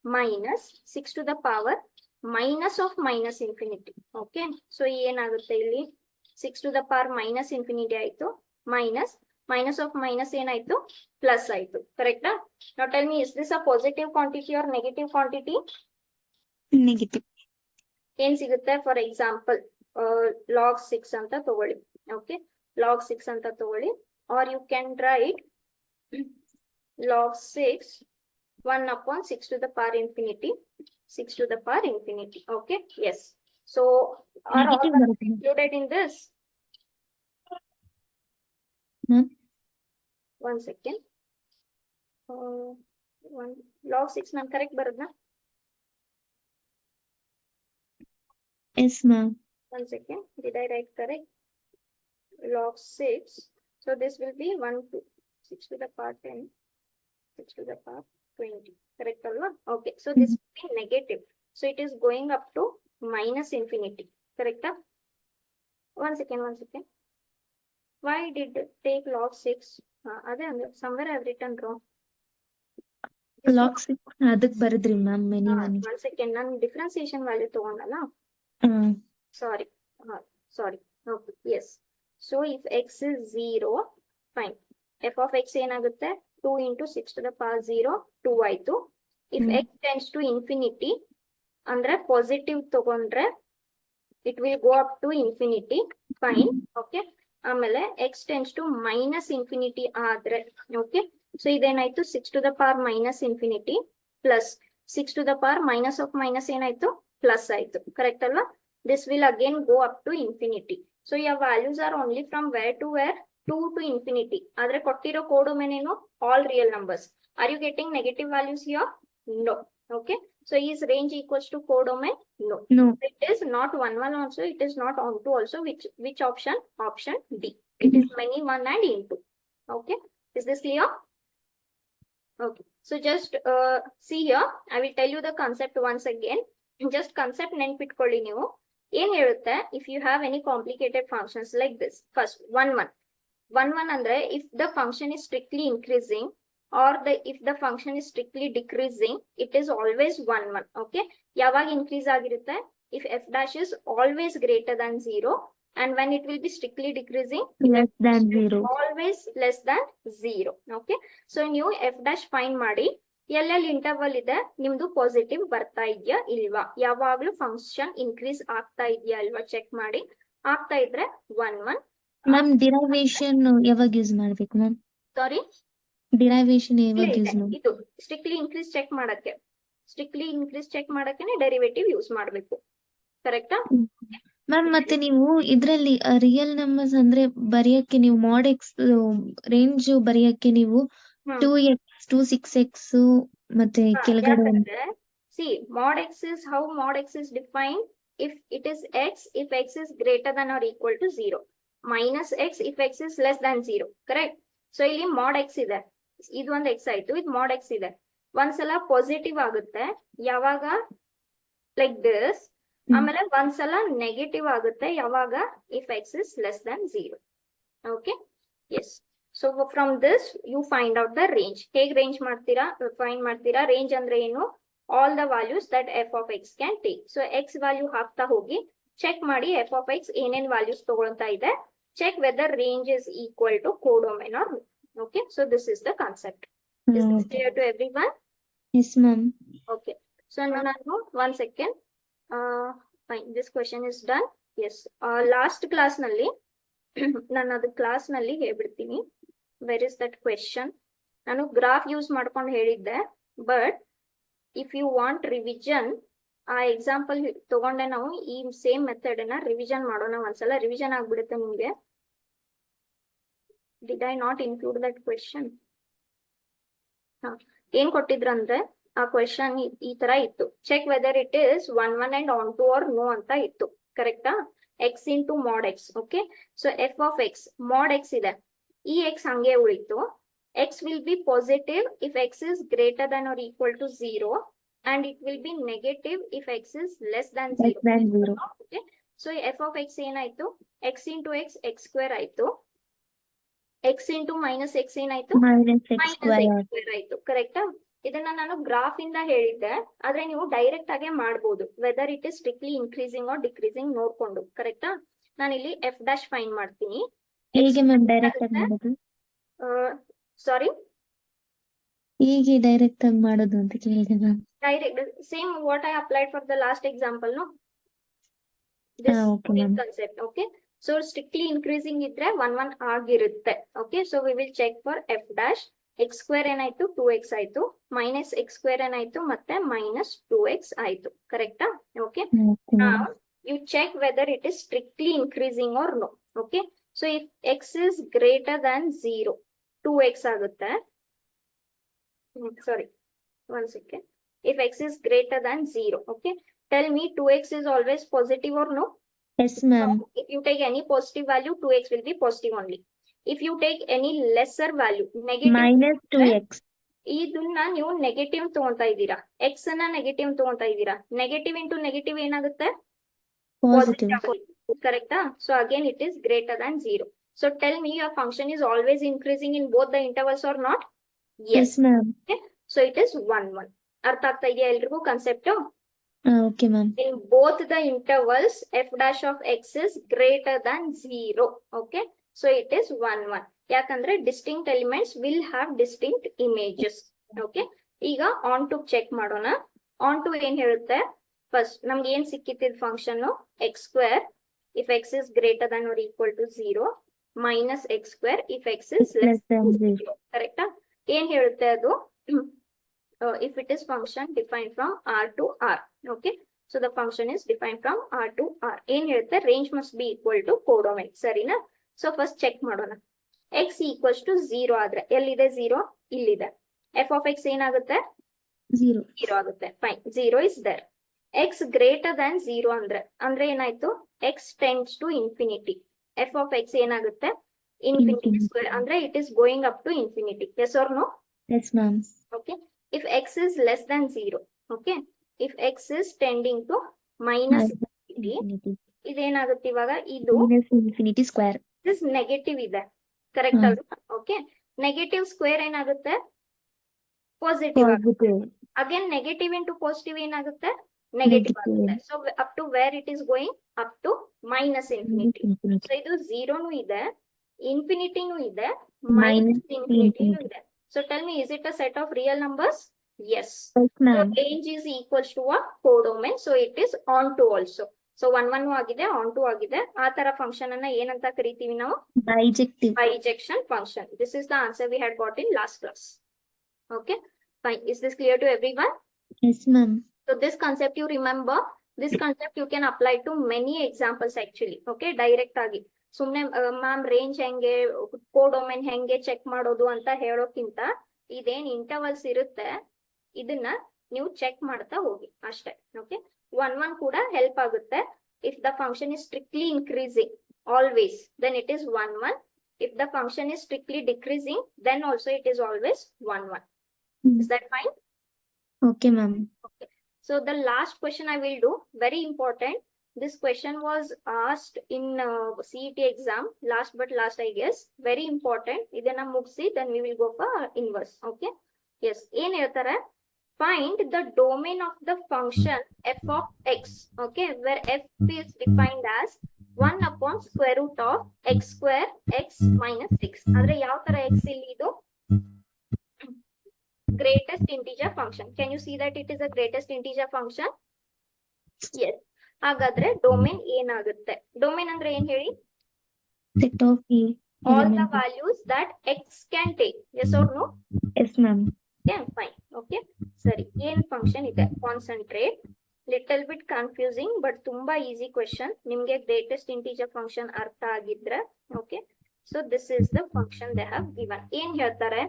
minus 6 to the power minus of minus infinity. Okay, so ಏನಾಗುತ್ತೆ ಇಲ್ಲಿ? 6 to the power minus infinity ಆಯ್ತು, minus of minus ಏನಾಯ್ತು? Plus ಆಯ್ತು, ಕರೆಕ್ಟಾ? Now tell me, is this a positive quantity or negative quantity? Negative. ಏನ್ ಸಿಗುತ್ತೆ? For example log 6 ಅಂತ ತಗೊಳ್ಳಿ. ಓಕೆ, log 6 ಅಂತ ತಗೊಳ್ಳಿ, or you can write log 6 1 upon 6 to the power infinity. 6 to the power infinity. Okay, yes. So are all Negative the ಬರುತ್ತೆ included in this? Ma'am. One second. One log 6 ನಾನು correct Baroda? Yes ma'am. One second. Did I write correct? Log 6. So this will be 1 to 6 to the power 10, 6 to the power 20. Correct alva? Okay. So this will be negative. So it is going up to minus infinity. Correct? One second. Why did it take log 6? Somewhere I have written wrong. This lock 6 ಅದಕ್ಕೆ ಬರದ್ರಿ ma'am many one, ಮನಿ. one second. ನಾನು differentiation value ತಗೊಂಡಲ್ಲ. Sorry. Sorry. Okay. Yes. So if x is 0, fine. F of x ಏನಾಗುತ್ತೆ 2 into 6 to the power 0, 2 ಆಯ್ತು. If x tends to infinity, ಅಂದ್ರೆ positive ತಗೊಂಡ್ರೆ it will go up to infinity. Fine. Okay. ಆಮೇಲೆ x tends to minus infinity ಆದ್ರೆ okay. So ಇದೇನಾಯ್ತು 6 to the power minus infinity plus 6 to the power minus of minus ಏನಾಯ್ತು plus ಆಯ್ತು. Correct ಅಲ್ವಾ? This will again go up to infinity. So your values are only from where to where? 2 to infinity. ಆದ್ರೆ ಕೊಟ್ಟಿರೋ codomain ಏನು? All real numbers. Are you getting negative values here? No. Okay. So is range equals to codomain? No. No. It is not 1 1 also. It is not on 2 also. Which option? Option D. It is many 1 and into. Okay. Is this clear? Okay. So just see here. I will tell you the concept once again. Just concept ನೆನ್ಪಿಟ್ಕೊಳ್ಳಿ ನೀವು. ಏನ್ ಹೇಳುತ್ತೆ? If you have any complicated functions like this. First 1 1. 1 1 ಅಂದ್ರೆ if the function is strictly increasing or if the function is strictly decreasing, it is always 1 1. Okay. ಯಾವಾಗ increase ಆಗಿರುತ್ತೆ? If f dash is always greater than 0, and when it will be strictly decreasing, Less than 0. always less than 0. Okay. So ನೀವು f dash find ಮಾಡಿ ಎಲ್ಲೆಲ್ಲಿ interval ಇದೆ ನಿಮ್ದು positive ಬರ್ತಾ ಇದೆಯಾ ಇಲ್ವಾ, ಯಾವಾಗ್ಲೂ ಫಂಕ್ಷನ್ ಇನ್ಕ್ರೀಸ್ ಆಗ್ತಾ ಇದೆಯಾ ಇಲ್ವಾ ಚೆಕ್ ಮಾಡಿ. ಆಗ್ತಾ ಇದ್ರೆ 1 1. ಮ್ಯಾಮ್ ಡಿರೈವೇಶನ್ ಯಾವಾಗ ಯೂಸ್ ಮಾಡ್ಬೇಕು ಮ್ಯಾಮ್? ಸಾರಿ, ಡಿರೈವೇಶನ್ ಯಾವಾಗ ಯೂಸ್ ಮಾಡಿ? ಇದು ಸ್ಟ್ರಿಕ್ಟ್ಲಿ ಇನ್ಕ್ರೀಸ್ ಚೆಕ್ ಮಾಡಕ್ಕೆ ಡೆರಿವೇಟಿವ್ ಯೂಸ್ ಮಾಡಬೇಕು. ಕರೆಕ್ಟಾ ಮ್ಯಾಮ್? ಮತ್ತೆ ನೀವು ಇದ್ರಲ್ಲಿ ರಿಯಲ್ ನಂಬರ್ಸ್ ಅಂದ್ರೆ ಬರೆಯಕ್ಕೆ ನೀವು mod x ರೇಂಜ್ ಬರೆಯಕ್ಕೆ ನೀವು 2x 6x ಮತ್ತೆ ಕೆಳಗಡೆ see mod x is how mod x is defined. If it is x, if x is greater than or equal to 0, minus x if x is less than 0. Correct. So ಇಲ್ಲಿ mod x ಇದೆ, ಇದು ಒಂದು x ಆಯ್ತು, ಇದು mod x ಇದೆ. ಒಂದ್ಸಲ positive ಆಗುತ್ತೆ ಯಾವಾಗ ಲೈಕ್ ದಿಸ್, ಆಮೇಲೆ ಒಂದ್ಸಲ ನೆಗೆಟಿವ್ ಆಗುತ್ತೆ ಯಾವಾಗ if x is less than 0. Okay. Yes. So from this you find out the range. ಹೇಗೆ ರೇಂಜ್ ಮಾಡ್ತೀರಾ, ಫೈಂಡ್ ಮಾಡ್ತೀರಾ? ರೇಂಜ್ ಅಂದ್ರೆ ಏನು? All the values that f of x can take. So x value ಹಾಕ್ತಾ ಹೋಗಿ check ಮಾಡಿ f of x ಏನೇನ್ values ತಗೊಳ್ತಾ ಇದೆ, check whether range is equal to codomain or not. Okay. So this is the concept. Is this clear to everyone? Yes ma'am. Okay. So ನಾನು one second. Fine. This question is done. Yes. Last class ನಲ್ಲಿ ನಾನು ಅದು class ನಲ್ಲಿ ಹೇಳ್ಬಿಡ್ತೀನಿ. Where is that question? ನಾನು graph use ಮಾಡ್ಕೊಂಡು ಹೇಳಿದ್ದೆ, but if you want revision, ಆ ಎಕ್ಸಾಂಪಲ್ ತಗೊಂಡೆ ನಾವು ಈ ಸೇಮ್ ಮೆಥಡ್ ನ ರಿವಿಷನ್ ಮಾಡೋಣ. ಒಂದ್ಸಲ ರಿವಿಷನ್ ಆಗ್ಬಿಡುತ್ತೆ ನಿಮ್ಗೆ. Did I not include that question? ಏನ್ ಕೊಟ್ಟಿದ್ರಂದ್ರೆ ಆ ಕ್ವೆಶನ್ ಈ ತರ ಇತ್ತು, check whether it is 1 1 and on to or no ಅಂತ ಇತ್ತು. ಕರೆಕ್ಟಾ? x into mod x. Okay. So f of x mod x ಇದೆ, ಈ x ಹಂಗೆ ಉಳಿತು. x will be positive if x is greater than or equal to 0, and it will be negative if x is less than 0. Less than 0. Okay. So f of x ಏನಾಯ್ತು? x into x x square ಆಯ್ತು. x into minus x ಏನಾಯ್ತು? Minus x minus square. x square ಆಯ್ತು. ಕರೆಕ್ಟಾ? ಇದನ್ನ ನಾನು graph ಇಂದ ಹೇಳಿದ್ದೆ, ಆದ್ರೆ ನೀವು ಡೈರೆಕ್ಟ್ ಆಗಿ ಮಾಡಬಹುದು, whether it is strictly increasing or decreasing ನೋಡ್ಕೊಂಡು. ಕರೆಕ್ಟಾ? ನಾನು ಇಲ್ಲಿ ಎಫ್ ಡ್ಯಾಶ್ ಫೈಂಡ್ ಮಾಡ್ತೀನಿ. ಹೇಗೆ ಮ್ಯಾಮ್ ಡೈರೆಕ್ಟ್ ಆಗಿ ಮಾಡೋದು? ಸಾರಿ, ಹೇಗೆ ಡೈರೆಕ್ಟ್ ಆಗಿ ಮಾಡೋದು ಅಂತ ಕೇಳಿದೆ ma'am. Direct same what I applied for the last example no, okay ma'am. Concept. Okay. So strictly increasing ಇದ್ರೆ 1 1 ಆಗಿರುತ್ತೆ. Okay. So we will check for f dash. X square ಏನಾಯ್ತು 2x ಆಯ್ತು, ಮೈನಸ್ ಎಕ್ಸ್ ಸ್ಕ್ವೇರ್ ಏನಾಯ್ತು ಮತ್ತೆ minus 2x ಆಯ್ತು. ಕರೆಕ್ಟಾ? Okay. Okay, Now ma'am. you check whether it is strictly increasing or no. Okay. So if x is greater than 0, 2x ಆಗುತ್ತೆ. Sorry, one second. If x is greater than 0, okay. Tell me 2x is always positive or no? Yes, ma'am. If you take any positive value, 2x will be positive only. If you take any lesser value, negative, Minus 2x. ಇದನ್ನ ನೀವು negative ತಗೊಂತಾ ಇದ್ದೀರಾ, X ಅನ್ನ negative ತಗೊಂತಾ ಇದ್ದೀರಾ. Negative into negative ಏನಾಗುತ್ತೆ? Positive. Correct? So again it is greater than 0. So tell me your function is always increasing in both the intervals or not? Yes, ma'am. Okay. So it is 1 1. ಅರ್ಥ ಆಗ್ತಾ ಇದೆಯಾ ಎಲ್ರಿಗೂ concept? Okay, ma'am. In both the intervals f dash of x is greater than 0. Okay. So it is 1 1. ಯಾಕಂದ್ರೆ distinct elements will have distinct images. Okay. ಈಗ on to check ಮಾಡೋಣ. on to ಏನ್ ಹೇಳುತ್ತೆ? First ನಮ್ಗೆ ಏನ್ ಸಿಕ್ಕಿತ್ತಿದ್ function x square if x is greater than or equal to 0 minus x square if x is less than 0. ಕರೆಕ್ಟಾ? ಏನ್ ಹೇಳುತ್ತೆ ಅದು? If it is function defined from R to R. Okay. So the function is defined from R to R. ಏನ್ ಹೇಳುತ್ತೆ? range must be equal to codomain. ಸರಿನಾ? So first check ಮಾಡೋಣ. x equals to 0 ಆದ್ರೆ ಎಲ್ಲಿದೆ 0? ಇಲ್ಲಿದೆ. f of x ಏನಾಗುತ್ತೆ? 0. 0 ಆಗುತ್ತೆ. Fine. 0 is there. x greater than 0 ಅಂದ್ರೆ ಏನಾಯ್ತು? x tends to infinity. f of x ಏನಾಗುತ್ತೆ? Infinity Infinity. square ಅಂದ್ರೆ it is going up to infinity. Yes or no? Yes, ma'am. Okay. If x is less than 0, okay. If x is tending to minus infinity, Infinity. ಇದೇನಾಗುತ್ತೆ ಇವಾಗ? ಇದು Minus infinity square. this negative ಇದೆ. Correct hmm. ಅಲ್ವಾ? Okay. Negative square ಏನಾಗುತ್ತೆ? Positive ಆಗುತ್ತೆ. Positive. Again negative into positive ಏನಾಗುತ್ತೆ? Negative Negative. ಆಗುತ್ತೆ. So up to where it is going? Up to minus Minus infinity. infinity. So ಇದು 0ನೂ ಇದೆ, ಇನ್ಫಿನಿಟಿನೂ ಇದೆ, Minus ಮೈನಸ್ ಇನ್ಫಿನಿಟಿನೂ infinity. ಇದೆ. So tell me, is it a set of real numbers? Yes. Yes, So ma'am. range is equals to a codomain, so it is onto also. So 1 1 ಆಗಿದೆ, onto ಆಗಿದೆ. ಆ ತರ ಫಂಕ್ಷನ್ ಅನ್ನ ಏನಂತ ಕರಿತೀವಿ ನಾವು? Bijective. Bijection function. This is the answer we had got in last class. Okay, fine. Is this clear to everyone? Yes, ma'am. So this concept you remember. This concept you can apply to many examples actually. Okay, direct ಆಗಿ. ಸುಮ್ನೆ ma'am range ಹೆಂಗೆ, ಕೋಡೊಮೈನ್ ಹೆಂಗೆ check ಮಾಡೋದು ಅಂತ ಹೇಳೋಕ್ಕಿಂತ ಇದೇನ್ intervals ಇರುತ್ತೆ ಇದನ್ನ ನೀವು ಚೆಕ್ ಮಾಡ್ತಾ ಹೋಗಿ ಅಷ್ಟೇ. ಓಕೆ. 1 1 ಕೂಡ ಹೆಲ್ಪ್ ಆಗುತ್ತೆ. If the function is strictly increasing always, then it is 1 1. If the function is strictly decreasing, then also it is always 1 1. Is that fine? Okay, ma'am. Okay. So the last question I will do, very important. This question was asked in CET exam, last but last I guess. Very important. Idanna mugsi, then we will go for inverse. Okay. Yes. ಏನ್ ಹೇಳ್ತಾರೆ? Find the domain of the function f of x. Okay. Where f is defined as 1 upon square root of x square x minus 6. ಆದ್ರೆ ಯಾವ ತರ x ಇಲ್ಲಿ ಇದು? Greatest integer function. Can you see that it is a greatest integer function? Yes. ಹಾಗಾದ್ರೆ domain ಏನಾಗುತ್ತೆ? Domain ಅಂದ್ರೆ ಏನ್ ಹೇಳಿ? Set of A All the elements. values that x can take. Yes or no? Yes, ma'am. Yeah, fine. Okay. ಸರಿ. ಏನ್ function ಇದೆ? Concentrate. Little bit confusing, but ತುಂಬಾ easy question. ನಿಮ್ಗೆ greatest integer function ಅರ್ಥ ಆಗಿದ್ರೆ, okay. So this is the function they have given. ಏನ್ ಹೇಳ್ತಾರೆ?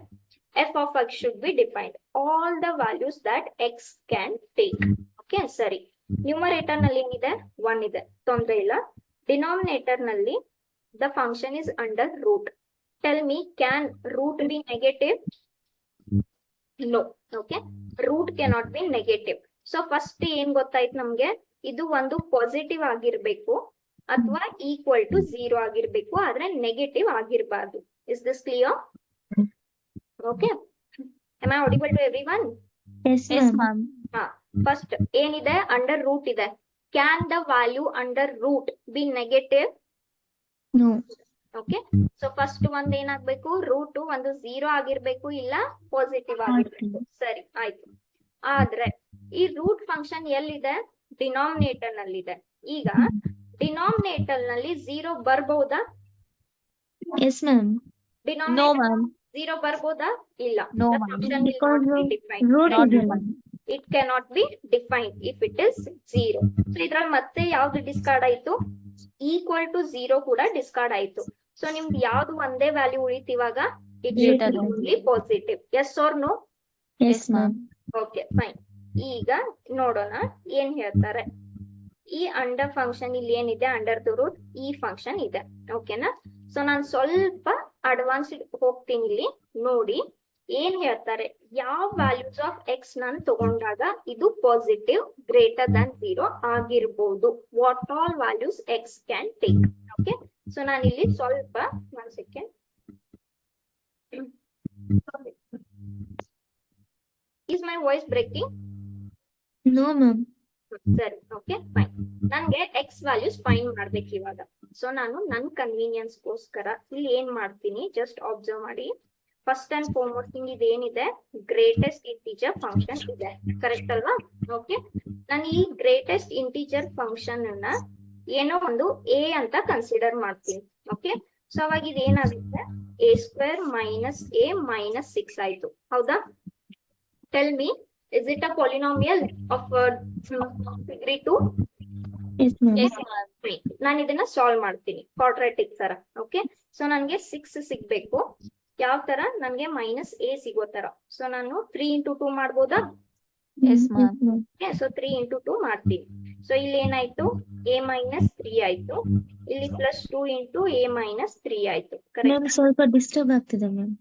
f of x should be defined. All the values that x can take. Okay, ಸರಿ. Numerator ನಲ್ಲಿ ಏನಿದೆ? 1 ಇದೆ, ತೊಂದ್ರೆ ಇಲ್ಲ. ಡಿನಾಮಿನೇಟರ್ ನಲ್ಲಿ the function is under root. Tell me, can root be negative? No. Okay. Root cannot be negative. So first ಏನ್ ಗೊತ್ತಾಯ್ತು ನಮ್ಗೆ? ಇದು ಒಂದು ಪಾಸಿಟಿವ್ ಆಗಿರ್ಬೇಕು ಅಥವಾ ಈಕ್ವಲ್ ಟು 0 ಆಗಿರ್ಬೇಕು, ಆದ್ರೆ negative ಆಗಿರಬಾರ್ದು. Is this clear? Okay. Am I audible to everyone? Yes, ma'am. First ಏನಿದೆ? ಅಂಡರ್ ರೂಟ್ ಇದೆ. Can the value under root be negative? No. Okay. So first ಒಂದ್ ಏನಾಗ್ಬೇಕು? ರೂಟ್ ಒಂದು 0 ಆಗಿರ್ಬೇಕು, ಇಲ್ಲ ಪಾಸಿಟಿವ್ ಆಗಿರ್ಬೇಕು. ಸರಿ, ಆಯ್ತು. ಆದ್ರೆ ಈ ರೂಟ್ ಫಂಕ್ಷನ್ ಎಲ್ಲಿದೆ? ಡಿನಾಮಿನೇಟರ್ ನಲ್ಲಿ ಇದೆ. ಈಗ ಡಿನಾಮಿನೇಟರ್ ನಲ್ಲಿ 0 ಬರ್ಬಹುದಾ? Yes, ma'am. No, ma'am. 0 ಬರ್ಬೋದಾ? ಇಲ್ಲ. No, The ma'am. function will Because not be defined. root Not ಇದೆಯಲ್ಲ. defined. It cannot be defined if it is 0. So ಇದ್ರಲ್ಲಿ ಮತ್ತೆ ಯಾವ್ದು ಡಿಸ್ಕಾರ್ಡ್ ಆಯ್ತು? ಈಕ್ವಲ್ ಟು 0 ಕೂಡ ಡಿಸ್ಕಾರ್ಡ್ ಆಯ್ತು. ಸೊ ನಿಮ್ದು ಯಾವ್ದು ಒಂದೇ ವ್ಯಾಲ್ಯೂ ಉಳಿತು ಇವಾಗ? It should Greater be than only positive. Yes or no? Yes, ma'am. Okay fine. ಈಗ ನೋಡೋಣ ಏನ್ ಹೇಳ್ತಾರೆ. ಈ ಅಂಡರ್ ಫಂಕ್ಷನ್ ಇಲ್ಲಿ ಏನಿದೆ, ಅಂಡರ್ ದ ರೂಟ್ ಈ ಫಂಕ್ಷನ್ ಇದೆ. ಓಕೆನಾ? ಸೊ ನಾನು ಸ್ವಲ್ಪ ಅಡ್ವಾನ್ಸ್ ಹೋಗ್ತೀನಿ ಇಲ್ಲಿ ನೋಡಿ ಏನ್ ಹೇಳ್ತಾರೆ. ಯಾವ ವ್ಯಾಲ್ಯೂಸ್ ಆಫ್ ಎಕ್ಸ್ ನಾನು ತಗೊಂಡಾಗ ಇದು ಪಾಸಿಟಿವ್ ಗ್ರೇಟರ್ ದನ್ 0 ಆಗಿರ್ಬೋದು. What all values X can take. Okay, so ನಾನು ಇಲ್ಲಿ ಸ್ವಲ್ಪ 1 second. Is my voice breaking? No, ma'am. ಸರಿ, ಓಕೆ ಫೈನ್. ನನ್ಗೆ ಎಕ್ಸ್ ವ್ಯಾಲ್ಯೂಸ್ ಫೈಂಡ್ ಮಾಡ್ಬೇಕು ಇವಾಗ. ಸೊ ನಾನು ನನ್ ಕನ್ವೀನಿಯನ್ಸ್ ಗೋಸ್ಕರ ಇಲ್ಲಿ ಏನ್ ಮಾಡ್ತೀನಿ, ಜಸ್ಟ್ ಅಬ್ಸರ್ವ್ ಮಾಡಿ. ಫಸ್ಟ್ ಅಂಡ್ ಫಾರ್ಮೋಸ್ಟ್ ಇದೇನಿದೆ, ಗ್ರೇಟೆಸ್ಟ್ ಇಂಟಿಜರ್ ಫಂಕ್ಷನ್ ಇದೆ, ಕರೆಕ್ಟ್ ಅಲ್ವಾ? ಓಕೆ, ನಾನು ಈ ಗ್ರೇಟೆಸ್ಟ್ ಇಂಟಿಜರ್ ಫಂಕ್ಷನ್ ಅನ್ನ ಏನೋ ಒಂದು ಎ ಅಂತ ಕನ್ಸಿಡರ್ ಮಾಡ್ತೀನಿ. ಓಕೆ, ಸೊ ಅವಾಗ ಇದೇನಾಗುತ್ತೆ, a square minus a minus 6 ಆಯ್ತು. ಹೌದಾ? Tell me, is it a polynomial of degree 2? Yes, ma'am. Yes, ನಾನು ಇದನ್ನ ಸಾಲ್ವ್ ಮಾಡ್ತೀನಿ ಕ್ವಾಡ್ರಾಟಿಕ್ ತರ. ಓಕೆ, ಸೊ ನನ್ಗೆ 6 ಸಿಗ್ಬೇಕು. ಯಾವ ತರ? ನನ್ಗೆ ಮೈನಸ್ a ಸಿಗೋ ತರ. ಸೊ ನಾನು 3 into 2 ಮಾಡ್ಬೋದಾ? Yes, ma'am. Okay, so 3 into 2 ಮಾಡ್ತೀನಿ. ಸೊ ಇಲ್ಲಿ ಏನಾಯ್ತು, a ಮೈನಸ್ 3 ಆಯ್ತು. ಇಲ್ಲಿ ಪ್ಲಸ್ 2 into a ಮೈನಸ್ 3 ಆಯ್ತು. Ma'am correct? ಸ್ವಲ್ಪ ಡಿಸ್ಟರ್ಬ್ ಆಗ್ತಿದೆ ಮ್ಯಾಮ್.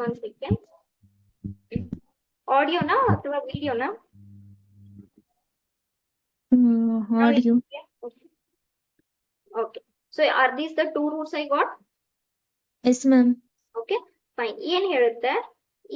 1 ಸೆಕೆಂಡ್. ಆಡಿಯೋನಾ ಅಥವಾ ವಿಡಿಯೋನಾ? Audio. Okay. So are these the two roots I got? Yes ma'am. Okay, fine. ಏನ್ ಹೇಳುತ್ತೆ,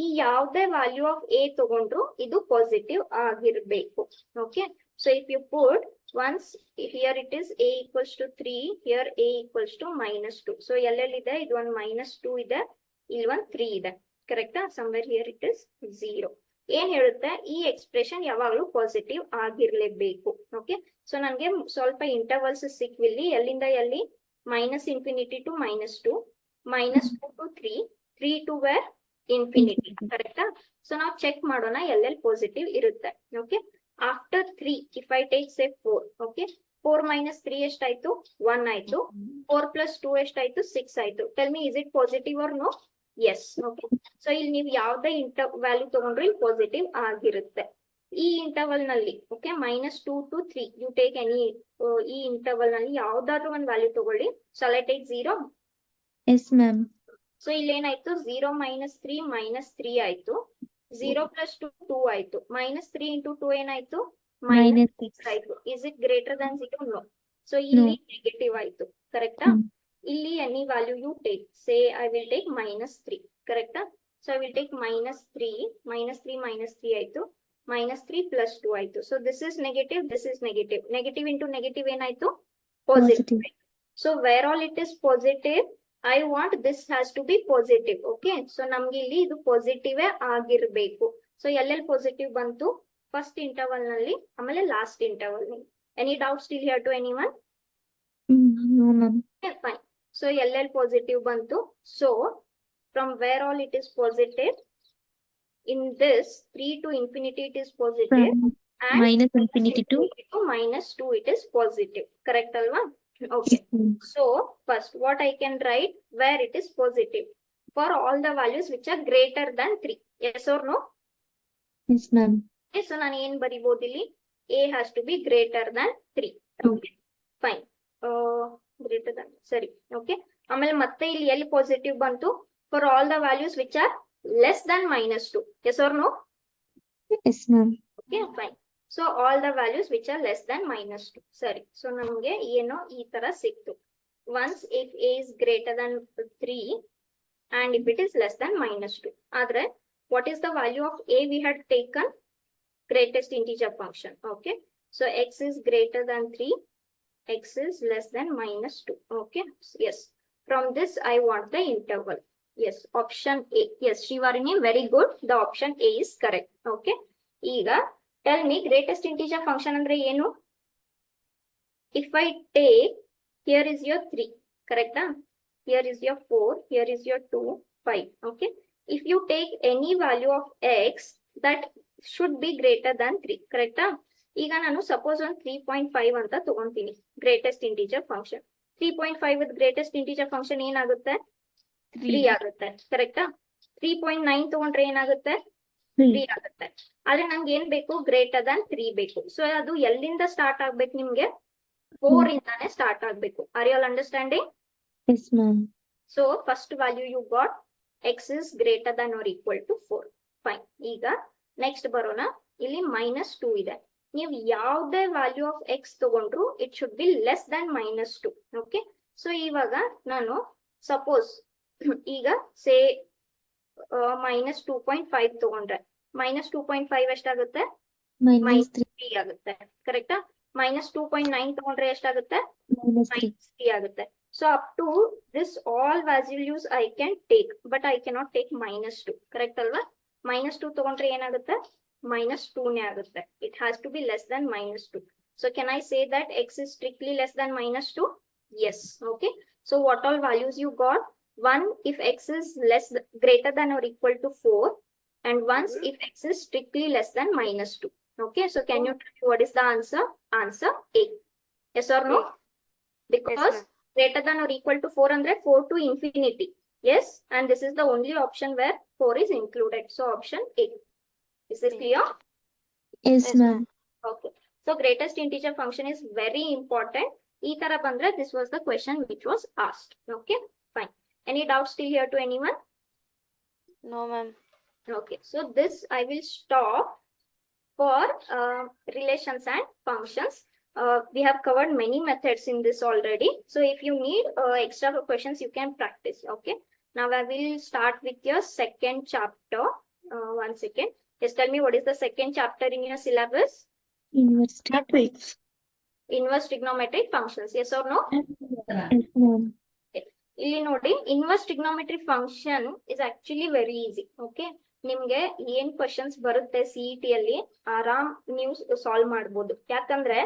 ಈ ಯಾವ್ದೇ ವ್ಯಾಲ್ಯೂ ಆಫ್ a ತಗೊಂಡ್ರು ಇದು ಪಾಸಿಟಿವ್ ಆಗಿರ್ಬೇಕು. Okay, so if you put once here it is a equals to 3, here a equals to minus 2. So ಎಲ್ಲೆಲ್ಲಿದೆ, ಇದು ಒಂದು minus 2 ಇದೆ, ಇಲ್ಲಿ ಒಂದು 3 ಇದೆ. ಕರೆಕ್ಟಾ? somewhere here it is 0. ಏನ್ ಹೇಳುತ್ತೆ, ಈ ಎಕ್ಸ್ಪ್ರೆಷನ್ ಯಾವಾಗ್ಲೂ ಪಾಸಿಟಿವ್ ಆಗಿರ್ಲೇಬೇಕು. ಓಕೆ, ಸೊ ನನ್ಗೆ ಸ್ವಲ್ಪ ಇಂಟರ್ವಲ್ಸ್ ಸಿಕ್ವಿಲ್ಲಿ. ಎಲ್ಲಿಂದ ಎಲ್ಲಿ? Minus infinity to minus 2, minus 2 to 3, 3 to where? Infinity. ಕರೆಕ್ಟಾ? ಸೊ ನಾವು ಚೆಕ್ ಮಾಡೋಣ ಎಲ್ಲೆಲ್ಲಿ ಪಾಸಿಟಿವ್ ಇರುತ್ತೆ. Okay, after 3 if I take say 4. Okay, 4 minus 3 ಎಷ್ಟಾಯ್ತು? 1 ಆಯ್ತು. 4 plus 2 ಎಷ್ಟಾಯ್ತು? 6 ಆಯ್ತು. Tell me, is it positive or no? Yes. Okay, so ಇಲ್ಲಿ ನೀವು ಯಾವ್ದೇ ವ್ಯಾಲ್ಯೂ ತಗೊಂಡ್ರೆ ಇಲ್ಲಿ ಪಾಸಿಟಿವ್ ಆಗಿರುತ್ತೆ. ಈ ಇಂಟರ್ವಲ್ ನಲ್ಲಿ, okay, minus 2 to 3 you take any, ಈ ಇಂಟರ್ವಲ್ ನಲ್ಲಿ ಯಾವ್ದಾದ್ರು ಒಂದು ವ್ಯಾಲ್ಯೂ ತಗೊಳ್ಳಿ. Shall I take 0? Yes ma'am. So ಇಲ್ಲಿ ಏನಾಯ್ತು, 0 minus 3 minus 3 ಆಯ್ತು. 0 plus 2 2 ಆಯ್ತು. ಮೈನಸ್ 3 into 2 ಏನಾಯ್ತು? ಮೈನಸ್ 6 ಆಯ್ತು. Is it greater than 0? No. So ಇಲ್ಲಿ ನೆಗೆಟಿವ್ ಆಯ್ತು. ಕರೆಕ್ಟಾ? ಇಲ್ಲಿ any value you take, say I will take minus 3. ಕರೆಕ್ಟಾ? So I will take minus 3 minus 3 minus 3 ಆಯ್ತು. ಮೈನಸ್ 3 plus 2 ಆಯ್ತು. So this is negative, this is negative. Negative into negative ಏನಾಯ್ತು? Positive. So where all it is positive, I want this has to be positive. Okay, so ನಮ್ಗೆ ಇಲ್ಲಿ ಇದು positive ಆಗಿರ್ಬೇಕು. So ಎಲ್ಲೆಲ್ಲಿ positive ಬಂತು? First interval ನಲ್ಲಿ, ಆಮೇಲೆ last interval ನಲ್ಲಿ. Any doubt still here to any one? No ma'am. Fine. So ಎಲ್ಲೆಲ್ಲಿ ಪಾಸಿಟಿವ್ ಬಂತು? So from where all it is positive, in this 3 to infinity it is positive, and minus infinity to minus 2 it is positive. Correct alva? Okay, so first what I can write where it is positive for all the values which are greater than 3. Yes or no? S ma'am. Okay, so ನಾನು ಏನ್ ಬರಿಬಹುದು ಇಲ್ಲಿ? a has to be greater than 3. Okay, fine. Greater than, ಸರಿ. Okay, ಆಮೇಲೆ ಮತ್ತೆ ಇಲ್ಲಿ ಎಲ್ಲಿ positive ಬಂತು? For all the values which are less than minus 2. Yes or no? S ma'am. Okay, fine. So all the values which are less than minus 2. ಸರಿ. So ನಮಗೆ ಏನೋ ಈ ತರ ಸಿಕ್ತು. Once if a is greater than 3 and if it is less than minus 2. ಆದ್ರೆ what is the value of a we had taken? Greatest integer function. Okay, so x is greater than 3, x is less than minus 2. Okay, yes. From this I want the interval. Yes, option A. Yes, Shivarini, very good. The option A is correct. Okay. ಈಗ tell me, greatest integer function ಅಂದ್ರೆ ಏನು? If I take, here is your 3, correct? Here is your 4, here is your 2, 5. Okay. if you take any value of x that should be greater than 3, ಕರೆಕ್ಟಾ? ಈಗ ನಾನು suppose ಒಂದು 3.5 ಅಂತ ತಗೊಂತೀನಿ greatest integer function. 3.5 with greatest integer function ಏನಾಗುತ್ತೆ? 3 ಆಗುತ್ತೆ, ಕರೆಕ್ಟಾ? 3.9 ತಗೊಂಡ್ರೆ ಏನಾಗುತ್ತೆ? 3 ಆಗುತ್ತೆ. ಆದ್ರೆ ನಂಗೆ ಏನ್ ಬೇಕು? ಗ್ರೇಟರ್ ದನ್ 3 ಬೇಕು. ಸೊ ಅದು ಎಲ್ಲಿಂದ ಸ್ಟಾರ್ಟ್ ಆಗ್ಬೇಕು ನಿಮ್ಗೆ? 4 ಇಂದಾನೆ ಸ್ಟಾರ್ಟ್ ಆಗ್ಬೇಕು. Are you all understanding? Yes, ma'am. So first value you got x is greater than or equal to 4. Fine. ಈಗ ನೆಕ್ಸ್ಟ್ ಬರೋಣ. ಇಲ್ಲಿ -2 ಇದೆ. ನೀವು ಯಾವುದೇ ವ್ಯಾಲ್ಯೂ ಆಫ್ ಎಕ್ಸ್ ತಗೊಂಡ್ರು it should be less than -2. Okay, so ಇವಾಗ ನಾನು ಸಪೋಸ್ ಈಗ ಸೇ -2.5 ತಗೊಂಡ್ರೆ -2.5 ಎಷ್ಟಾಗುತ್ತೆ? -3. -3 ಆಗುತ್ತೆ, ಕರೆಕ್ಟಾ? -2.9 ತಗೊಂಡ್ರೆ ಎಷ್ಟಾಗುತ್ತೆ? -3. -3 ಆಗುತ್ತೆ. So up to this all values I can take, but I cannot take -2, correct alva? -2 ತಗೊಂಡ್ರೆ ಏನಾಗುತ್ತೆ? -2 ನೇ ಆಗುತ್ತೆ. It has to be less than -2. So can I say that x is strictly less than -2? Yes. Okay. So what all values you got? One, if x is greater than or equal to 4, and once if x is strictly less than -2. Okay. So can you tell me what is the answer? Answer A. Yes or no? Because greater than or equal to 4 andre 4 to infinity. Yes, and this is the only option where 4 is included. So option A. Is this clear? Yes, ma'am. Okay. So greatest integer function is very important. Ee tara bandre this was the question which was asked. Okay, fine. Any doubts still here to anyone? No, ma'am. Okay, so this I will stop for relations and functions. We have covered many methods in this already. So if you need extra questions, you can practice. Okay. Now I will start with your second chapter. One second. Just tell me what is the second chapter in your syllabus? Inverse. Inverse trigonometric functions. Yes or no? Yes, ma'am. ಇಲ್ಲಿ ನೋಡಿ, inverse trigonometry function is actually very easy. Okay, ನಿಮ್ಗೆ ಏನ್ questions ಬರುತ್ತೆ CET ಅಲ್ಲಿ ಆರಾಮ್ ನೀವು solve ಮಾಡ್ಬೋದು. ಯಾಕಂದ್ರೆ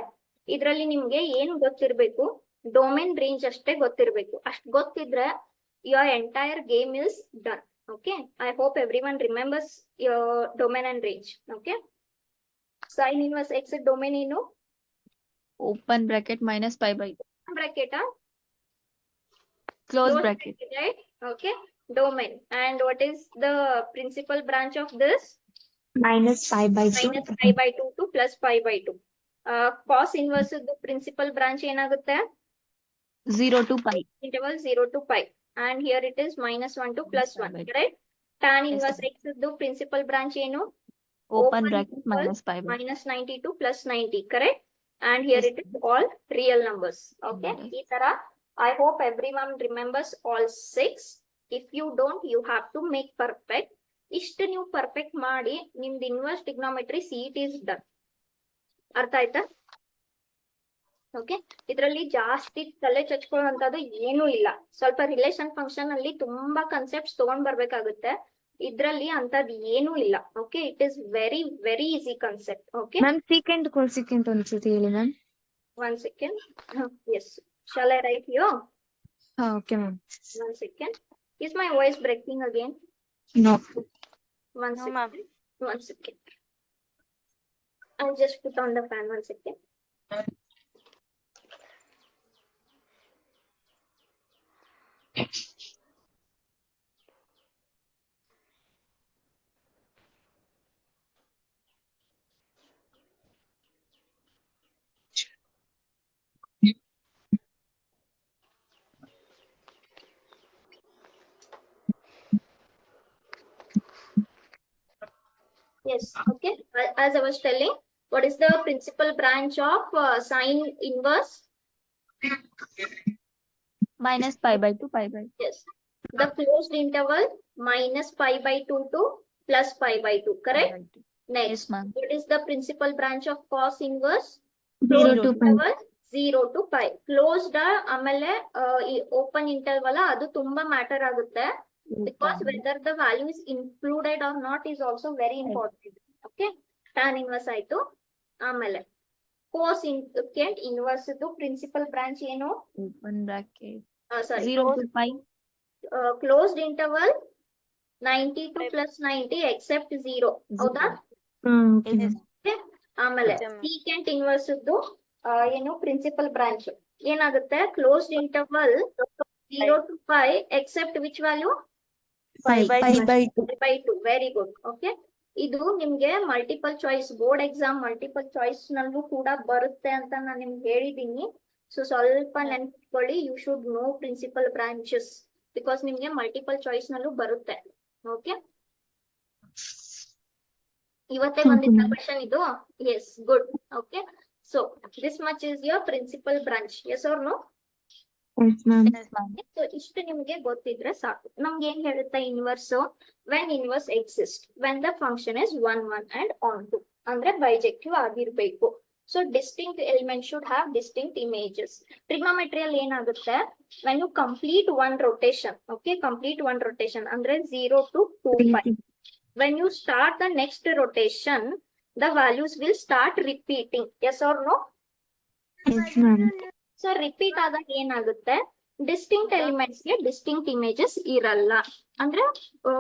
ಇದ್ರಲ್ಲಿ ನಿಮ್ಗೆ ಏನ್ ಗೊತ್ತಿರ್ಬೇಕು? ಡೊಮೇನ್ ರೇಂಜ್ ಅಷ್ಟೇ ಗೊತ್ತಿರ್ಬೇಕು. ಅಷ್ಟ್ ಗೊತ್ತಿದ್ರೆ your entire game is done. Okay, I hope every one remembers domain and range. Okay, sine inverse X domain ಏನು? Open bracket minus pi by bracket close bracket. right? Okay, domain. And what is the principal branch of this? -pi by 2. Minus pi by 2 to plus pi by 2. Cos inverse the principal branch ಏನಾಗುತ್ತೆ? 0 to pi. Interval 0 to pi. And here it is -1 to +1, correct? Tan inverse x the principal branch ಏನು? Open bracket interval minus pi by -90 to +90, correct? And here it is all real numbers. Okay, Yes. ಈ ತರ I hope everyone remembers all 6. If you don't, you have to make perfect. ಇಷ್ಟು ನೀವು perfect ಮಾಡಿ ನಿಮ್ದು inverse trigonometry CET is done. ಅರ್ಥ ಆಯ್ತಾ? Okay, ಇದರಲ್ಲಿ ಜಾಸ್ತಿ ತಲೆ ಚಚ್ಕೊಳ್ಳುವಂತದ್ದು ಏನೂ ಇಲ್ಲ. ಸ್ವಲ್ಪ ರಿಲೇಷನ್ ಫಂಕ್ಷನ್ ಅಲ್ಲಿ ತುಂಬಾ ಕನ್ಸೆಪ್ಟ್ಸ್ ತಗೊಂಡ್ ಬರ್ಬೇಕಾಗುತ್ತೆ. ಇದ್ರಲ್ಲಿ ಅಂತದ್ ಏನೂ ಇಲ್ಲ. Okay, it is very very easy concept. Okay, ma'am secant cosecant ಒಂದ್ಸತಿ ಹೇಳಿ ma'am. one second. Yes, shall I write here? Okay ma'am. One second. Is my voice breaking again? No. One No, ma'am. second. One second. I'll just put on the fan. One second. Yes, okay. As I was telling, what is the principal branch of sine inverse? minus pi by 2 pi by. Yes. The closed interval minus pi by 2 to plus pi by 2, correct? Next, Yes, ma'am. what is the principal branch of cos inverse? 0 to pi. Interval 0 to pi. Closed ಆಮೇಲೆ open interval ಅದು ತುಂಬಾ matter ಆಗುತ್ತೆ. Because whether the value is included or not is also very important. Okay, tan inverse ಆಯ್ತು. ಆಮೇಲೆ cosecant inverse ಇದು principal branch ಏನು? Open bracket Sorry, 0 to pi. closed interval 92 plus 90 except 0 ಹೌದಾ? Okay ma'am. Okay? ಆಮೇಲೆ Okay, ma'am. Secant inverse ಏನು principal branch ಏನಾಗುತ್ತೆ closed interval 0 to pi except which value Pi by 2. Very good. Okay, ಇದು ನಿಮ್ಗೆ multiple choice board exam multiple choice ನಲ್ಲೂ ಕೂಡ ಬರುತ್ತೆ ಅಂತ ನಾನು ನಿಮ್ಗೆ ಹೇಳಿದೀನಿ. ಸೊ ಸ್ವಲ್ಪ ನೆನ್ಪಿಟ್ಕೊಳ್ಳಿ, you should know principal branches because ನಿಮ್ಗೆ ಮಲ್ಟಿಪಲ್ ಚಾಯ್ಸ್ ನಲ್ಲೂ ಬರುತ್ತೆ. ಓಕೆ, ಇವತ್ತೇ Okay, ಬಂದಿದ್ದ ma'am. ಕ್ವೆಶನ್ ಇದು. Yes, good. Okay, so this much is your principal branch. Yes or no? Yes, ma'am. Yes, ma'am. So ಇಷ್ಟು ನಿಮ್ಗೆ ಗೊತ್ತಿದ್ರೆ ಸಾಕು. ನಮ್ಗೆ ಏನ್ ಹೇಳುತ್ತೆ inverse? When inverse exist when the function is 1 1 and on 2 ಅಂದ್ರೆ ಬೈಜೆಕ್ಟಿವ್ ಆಗಿರ್ಬೇಕು. So distinct element should have distinct images. ಟ್ರಿಗ್ನೋಮೆಟ್ರಿಯಲ್ಲಿ ಏನಾಗುತ್ತೆ, when you complete one rotation, okay, complete one rotation ಅಂದ್ರೆ 0 to 2 pi. When you start the next rotation, the values will start repeating. Yes or no? Yes, ma'am. So repeat ಆದಾಗ ಏನಾಗುತ್ತೆ, distinct elements ಗೆ distinct images ಇರಲ್ಲ. ಅಂದ್ರೆ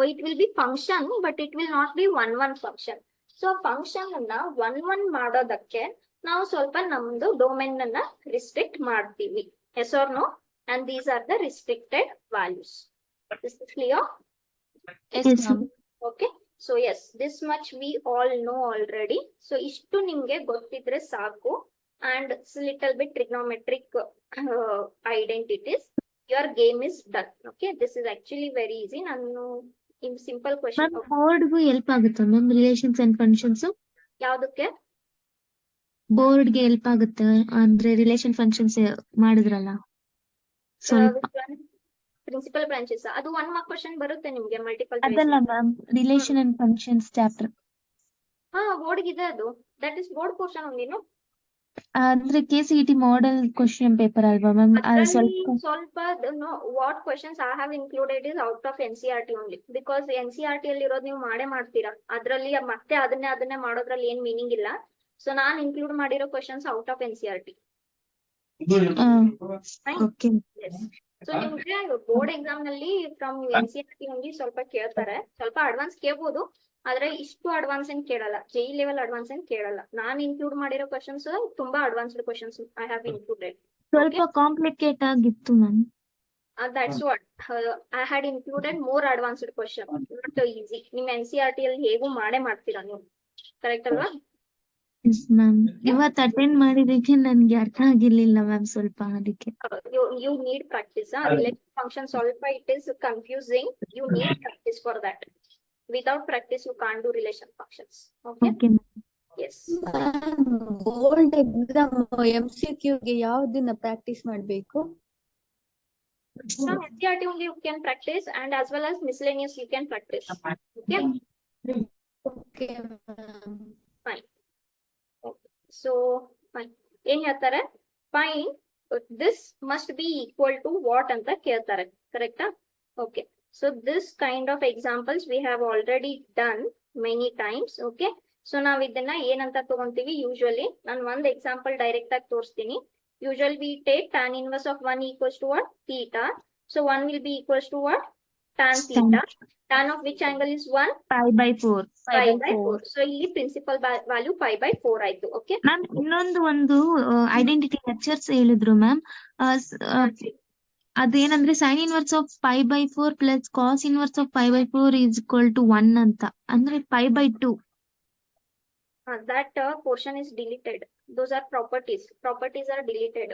it will B function but it will not be 1 1 function. So function ಅನ್ನ 1 1 ಮಾಡೋದಕ್ಕೆ ನಾವು ಸ್ವಲ್ಪ ನಮ್ದು ಡೊಮೇನ್ ಅನ್ನ ರಿಸ್ಟ್ರಿಕ್ಟ್ ಮಾಡ್ತೀವಿ. Yes or no? And these are the restricted values. This is clear? Yes, Yes, ma'am. Okay, so yes, this much we all know already. So ishtu nimge gottidre saku, and it's little bit trigonometric identities. Your game is done. Okay, this is actually very easy. Nanu in simple question. Ma'am ಬೋರ್ಡ್ಗೂ help ಆಗುತ್ತಾ ma'am relations and functions? ಯಾವ್ದಕ್ಕೆ? ಬೋರ್ಡ್ಗೆ help ಆಗುತ್ತೆ ಅಂದ್ರೆ relation functions ಮಾಡಿದ್ರಲ್ಲ ಸ್ವಲ್ಪ. Principal branches ಅದು 1 mark question ಬರುತ್ತೆ ನಿಮ್ಗೆ ಮಲ್ಟಿಪಲ್ ಅದಲ್ಲ ma'am, relation and functions chapter. ಹಾ, ಬೋರ್ಡ್ ಇದೆ ಅದು. ದಟ್ ಇಸ್ ಬೋರ್ಡ್ ಪೋರ್ಷನ್ ಒಂದೇನು ಅಂದ್ರೆ KCET ಮಾಡೆಲ್ ಕ್ವಶನ್ ಪೇಪರ್ ಅಲ್ವಾ ಮ್ಯಾಮ್? ಅದು ಸ್ವಲ್ಪ ಸ್ವಲ್ಪ what questions I have included is out of NCERT only. Because NCERT ಅಲ್ಲಿ ಇರೋದು ನೀವು ಮಾಡೇ ಮಾಡ್ತೀರಾ, ಅದ್ರಲ್ಲಿ ಮತ್ತೆ ಅದನ್ನೇ ಮಾಡೋದ್ರಲ್ಲಿ ಏನ್ ಮೀನಿಂಗ್ ಇಲ್ಲ. ಸೊ ನಾನ್ ಇನ್ಕ್ಲೂಡ್ ಮಾಡಿರೋ questions out of NCERT. Okay. So ನಿಮ್ಗೆ ಬೋರ್ಡ್ ಎಕ್ಸಾಮ್ ನಲ್ಲಿ ಫ್ರಮ್ NCERT ಓನ್ಲಿ ಸ್ವಲ್ಪ ಕೇಳ್ತಾರೆ, ಸ್ವಲ್ಪ ಅಡ್ವಾನ್ಸ್ ಕೇಳ್ಬೋದು, ಆದ್ರೆ ಇಷ್ಟು ಅಡ್ವಾನ್ಸ್ ಏನ್ ಕೇಳಲ್ಲ, JEE ಲೆವೆಲ್ ಅಡ್ವಾನ್ಸ್ ಏನ್ ಕೇಳಲ್ಲ. ನಾನ್ ಇನ್ಕ್ಲೂಡ್ ಮಾಡಿರೋ ಕ್ವೆಶನ್ಸ್ ತುಂಬಾ advanced questions I have included. ಸ್ವಲ್ಪ ಕಾಂಪ್ಲಿಕೇಟ್ ಆಗಿತ್ತು ma'am. That's what I had included more advanced question, not easy. ನಿಮ್ NCERT ಅಲ್ಲಿ ಹೇಗೂ ಮಾಡೇ ಮಾಡ್ತೀರಾ ನೀವು, ಕರೆಕ್ಟ್ ಅಲ್ವಾ? Yes ma'am. ಇವತ್ತು ಅಟೆಂಡ್ ಮಾಡಿದಕ್ಕೆ ನನ್ಗೆ ಅರ್ಥ ಆಗಿರ್ಲಿಲ್ಲ ಮ್ಯಾಮ್ ಸ್ವಲ್ಪ, ಅದಕ್ಕೆ. You need practice. Relation function ಸ್ವಲ್ಪ it is confusing. You need practice for that. Without practice you can't do relation functions. Okay? Okay ma'am. Yes. Board exam MCQ ಗೆ ಯಾವ್ದನ್ನ practice ಮಾಡ್ಬೇಕು? From NCERT only you can practice, and as well as miscellaneous you can practice. Okay? Okay Fine. Okay. So fine. ಏನ್ ಹೇಳ್ತಾರೆ? Fine. This must be equal to what ಅಂತ ಕೇಳ್ತಾರೆ, ಕರೆಕ್ಟಾ? Okay. So this kind of examples we have already done many times. Okay. So ನಾವ್ ಇದನ್ನ ಏನಂತ ತಗೊಂತೀವಿ, usually ನಾನು ಒಂದ್ ಎಕ್ಸಾಂಪಲ್ ಡೈರೆಕ್ಟ್ ಆಗಿ ತೋರಿಸ್ತೀನಿ. Usually we take tan inverse of 1 equals to what? Theta. So 1 will be equals to what? Tan theta. Tan of which angle is 1? Pi/4. Pi by 4. So ಇಲ್ಲಿ principal value pi by 4 ಆಯ್ತು. Okay. Ma'am ಒಂದು identity lectures ಹೇಳಿದ್ರು ma'am, ಅದೇನಂದ್ರೆ sine inverse of pi/4 plus cos inverse of pi/4 is equal to 1 ಅಂತ, ಅಂದ್ರೆ pi/2. That portion is deleted. Those are properties. Properties are deleted.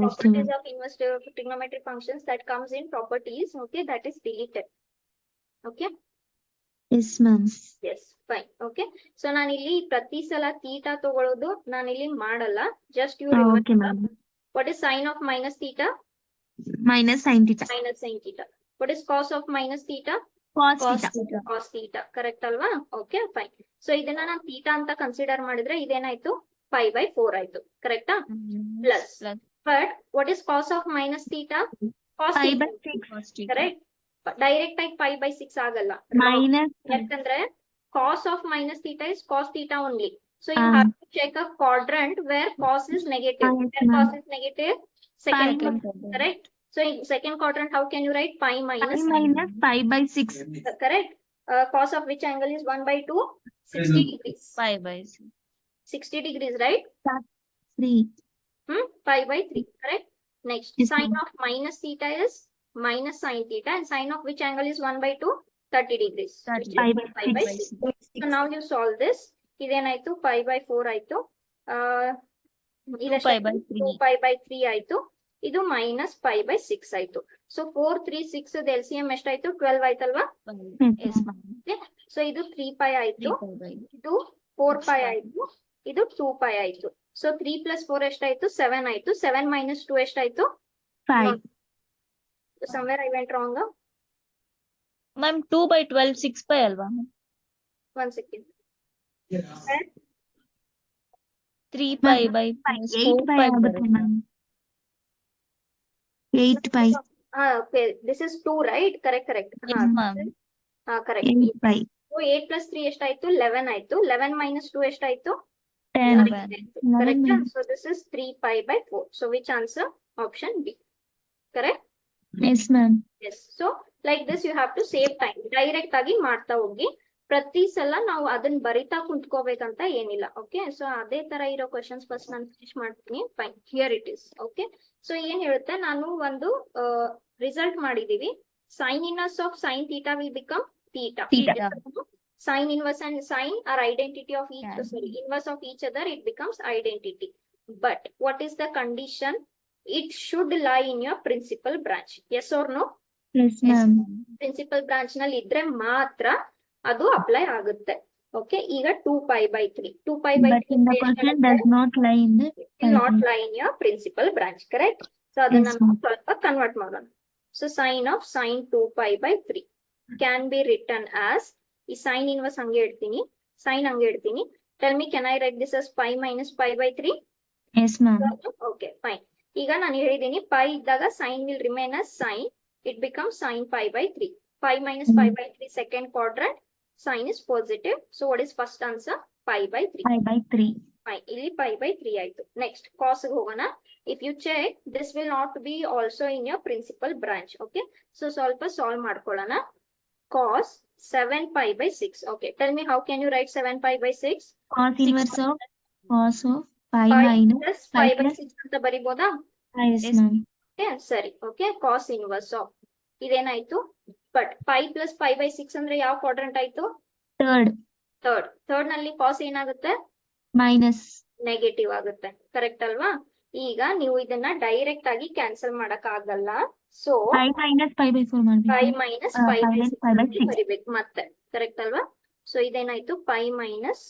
Okay Properties of inverse trigonometric functions that comes in properties. Okay, that is deleted. Okay. Yes ma'am. Yes, fine. Okay. So ನಾನು ಇಲ್ಲಿ ಪ್ರತಿ ಸಲ theta ತಗೊಳ್ಳೋದು ನಾನು ಇಲ್ಲಿ ಮಾಡಲ್ಲ. Just you okay remember ma'am. what is sin of minus theta? Minus sine theta. Minus sin theta. What is cos of minus theta? Cos Cos theta. theta. Cos theta. Correct ಅಲ್ವಾ? Okay, fine. So ಇದನ್ನ ನಾನು theta ಅಂತ consider ಮಾಡಿದ್ರೆ ಇದೇನಾಯ್ತು? pi by 4 ಆಯ್ತು. ಕರೆಕ್ಟಾ? Plus. Plus But what is cos of minus theta? Cos theta. pi/6 cos theta. Correct? Direct ಆಗಿ pi by 6 ಆಗಲ್ಲ. Minus. ಯಾಕಂದ್ರೆ cos of minus theta is cos theta only. So you have to check a quadrant where cos is negative. Yes, Where ma'am. cos is negative, second Pi. quadrant, correct? So in second quadrant, how can you write pi Pi minus? minus pi by 6. Correct. Cos of which angle is 1 by 2? 60 degrees. Pi by 6. 60 degrees, right? 3. Pi by 3, correct? Next, Yes, sine ma'am. of minus theta is minus sine theta, and sine of which angle is 1 by 2? 30 degrees. 30 Which Pi is by pi by 6. 6. So now you solve this. ಇದೇನಾಯ್ತು pi by 4 ಆಯ್ತು. pi by 3. 2 pi by 3 ಆಯ್ತು. ಇದು minus pi by 6 ಆಯ್ತು. So 4, 3, 6 LCM ಎಷ್ಟಾಯ್ತು? 12 ಆಯ್ತಲ್ವಾ? Yes, ma'am. So ಇದು 3 pi ಆಯ್ತು. 3 pi by ಇದು 4 pi ಆಯ್ತು. ಇದು 2 pi ಆಯ್ತು. ಸೊ 3 plus 4 ಎಷ್ಟಾಯ್ತು? 7 ಆಯ್ತು. 7 minus 2 ಎಷ್ಟಾಯ್ತು? 5. Somewhere I went wrong. Ma'am, 2 by 12, 6 pi alva. 1 second. 3 pi by 8 4 pi pi ಆಗುತ್ತೆ ಬರುತ್ತೆ. ma'am. 8 pi. Okay. This is 2, right? Correct. Yes, ma'am. Correct. 8 pi. So 8 plus 3 ಎಷ್ಟಾಯ್ತು? 11 ಆಯ್ತು. 11 minus 2 ಎಷ್ಟಾಯ್ತು? 10. 11 ಆಯ್ತು. Correct. minus- So this is 3 pi by 4. So which answer? Option B. Correct? Yes, ma'am. Yes. So like this you have to save time. Direct ಆಗಿ ಮಾಡ್ತಾ ಹೋಗಿ. ಪ್ರತಿ ಸಲ ನಾವು ಅದನ್ನ ಬರಿತಾ ಕುಂತ್ಕೋಬೇಕಂತ ಏನಿಲ್ಲ. ಓಕೆ. ಸೊ ಅದೇ ತರ ಇರೋ ಕ್ವಶನ್ಸ್ ಫಸ್ಟ್ ನಾನು ಫಿನಿಶ್ ಮಾಡ್ತೀನಿ. Fine. Here it is. Okay. So ಏನ್ ಹೇಳುತ್ತೆ, ನಾನು ಒಂದು ರಿಸಲ್ಟ್ ಮಾಡಿದೀವಿ. Sign inverse of sine theta will become theta. Theta. Sine inverse and sine are identity of each, Yeah. sorry, inverse of each other, it becomes identity. But what is the condition? It should lie in your principal branch. Yes or no? Yes, Yes, ma'am. ma'am. Principal branch ನಲ್ಲಿ ಇದ್ರೆ ಮಾತ್ರ ಅದು apply ಆಗುತ್ತೆ. Okay. ಈಗ 2 pi by 3. 2 pi by But in the 3 question does not lie in the will not lie in your principal branch, correct? So ಅದನ್ನ Yes, ನಾವು ma'am. ಸ್ವಲ್ಪ convert ಮಾಡೋಣ. So sine of sine 2 pi by 3 can be written as, ಈ sine inverse ಹಂಗೆ ಇಡ್ತೀನಿ, sine ಹಂಗೆ ಇಡ್ತೀನಿ. Tell me, can I write this as pi minus pi by 3? Yes, ma'am. Okay, fine. ಈಗ ನಾನು ಹೇಳಿದೀನಿ pi ಇದ್ದಾಗ sine will remain as sine, it becomes sine pi by 3. Pi minus pi by 3 second quadrant, sine is positive. So what is first answer? Pi by 3. Pi by 3. Fine. ಇಲ್ಲಿ pi by 3 ಆಯ್ತು. Next cos ಗೆ ಹೋಗೋಣ. If you check, this will not be also in your principal branch. Okay. So ಸ್ವಲ್ಪ solve ಮಾಡ್ಕೊಳ್ಳೋಣ. Cos 7 pi by 6. Okay. Tell me, how can you write 7 pi by 6? Cos inverse of cos of pi Pi minus plus pi pi by plus 6 ಅಂತ ಬರಿಬೋದಾ? yes, Yes. ma'am. Okay, ಸರಿ. Okay. Cos inverse of ಇದೇನಾಯ್ತು? But pi plus pi by 6 ಅಂದ್ರೆ ಯಾವ quadrant ಆಯ್ತು? Third third ನಲ್ಲಿ cos ಏನಾಗುತ್ತೆ? minus. Negative ಆಗುತ್ತೆ. ಕರೆಕ್ಟ್ ಅಲ್ವಾ? ಈಗ ನೀವು ಇದನ್ನ ಡೈರೆಕ್ಟ್ ಆಗಿ ಕ್ಯಾನ್ಸಲ್ ಮಾಡಕ್ ಆಗಲ್ಲ. So Pi minus pi by 4 ಮಾಡ್ಬೇಕು. pi minus pi by 6 pi by 6. ಬರಿಬೇಕು ಮತ್ತೆ. ಕರೆಕ್ಟ್ ಅಲ್ವಾ? So ಇದೇನಾಯ್ತು? pi minus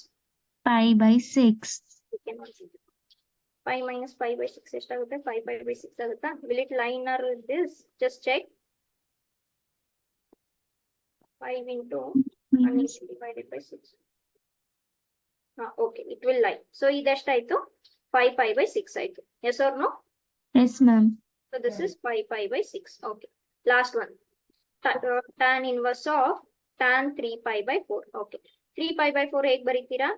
Pi by 6. pi minus pi by 6 ಎಷ್ಟಾಗುತ್ತೆ? pi by 6 ಆಗುತ್ತಾ? Will it line or this? Just check. 5 into Minus. divided by 6. Okay, it will lie. So ಇದೆಷ್ಟಾಯ್ತು? 5 pi by 6 ಆಯ್ತು. Yes or no? Yes, ma'am. So this is 5 pi by 6. Okay. Last one. Tan inverse of tan 3 pi by 4. Okay. 3 pi by 4 ಹೇಗ್ ಬರೀತೀರಾ?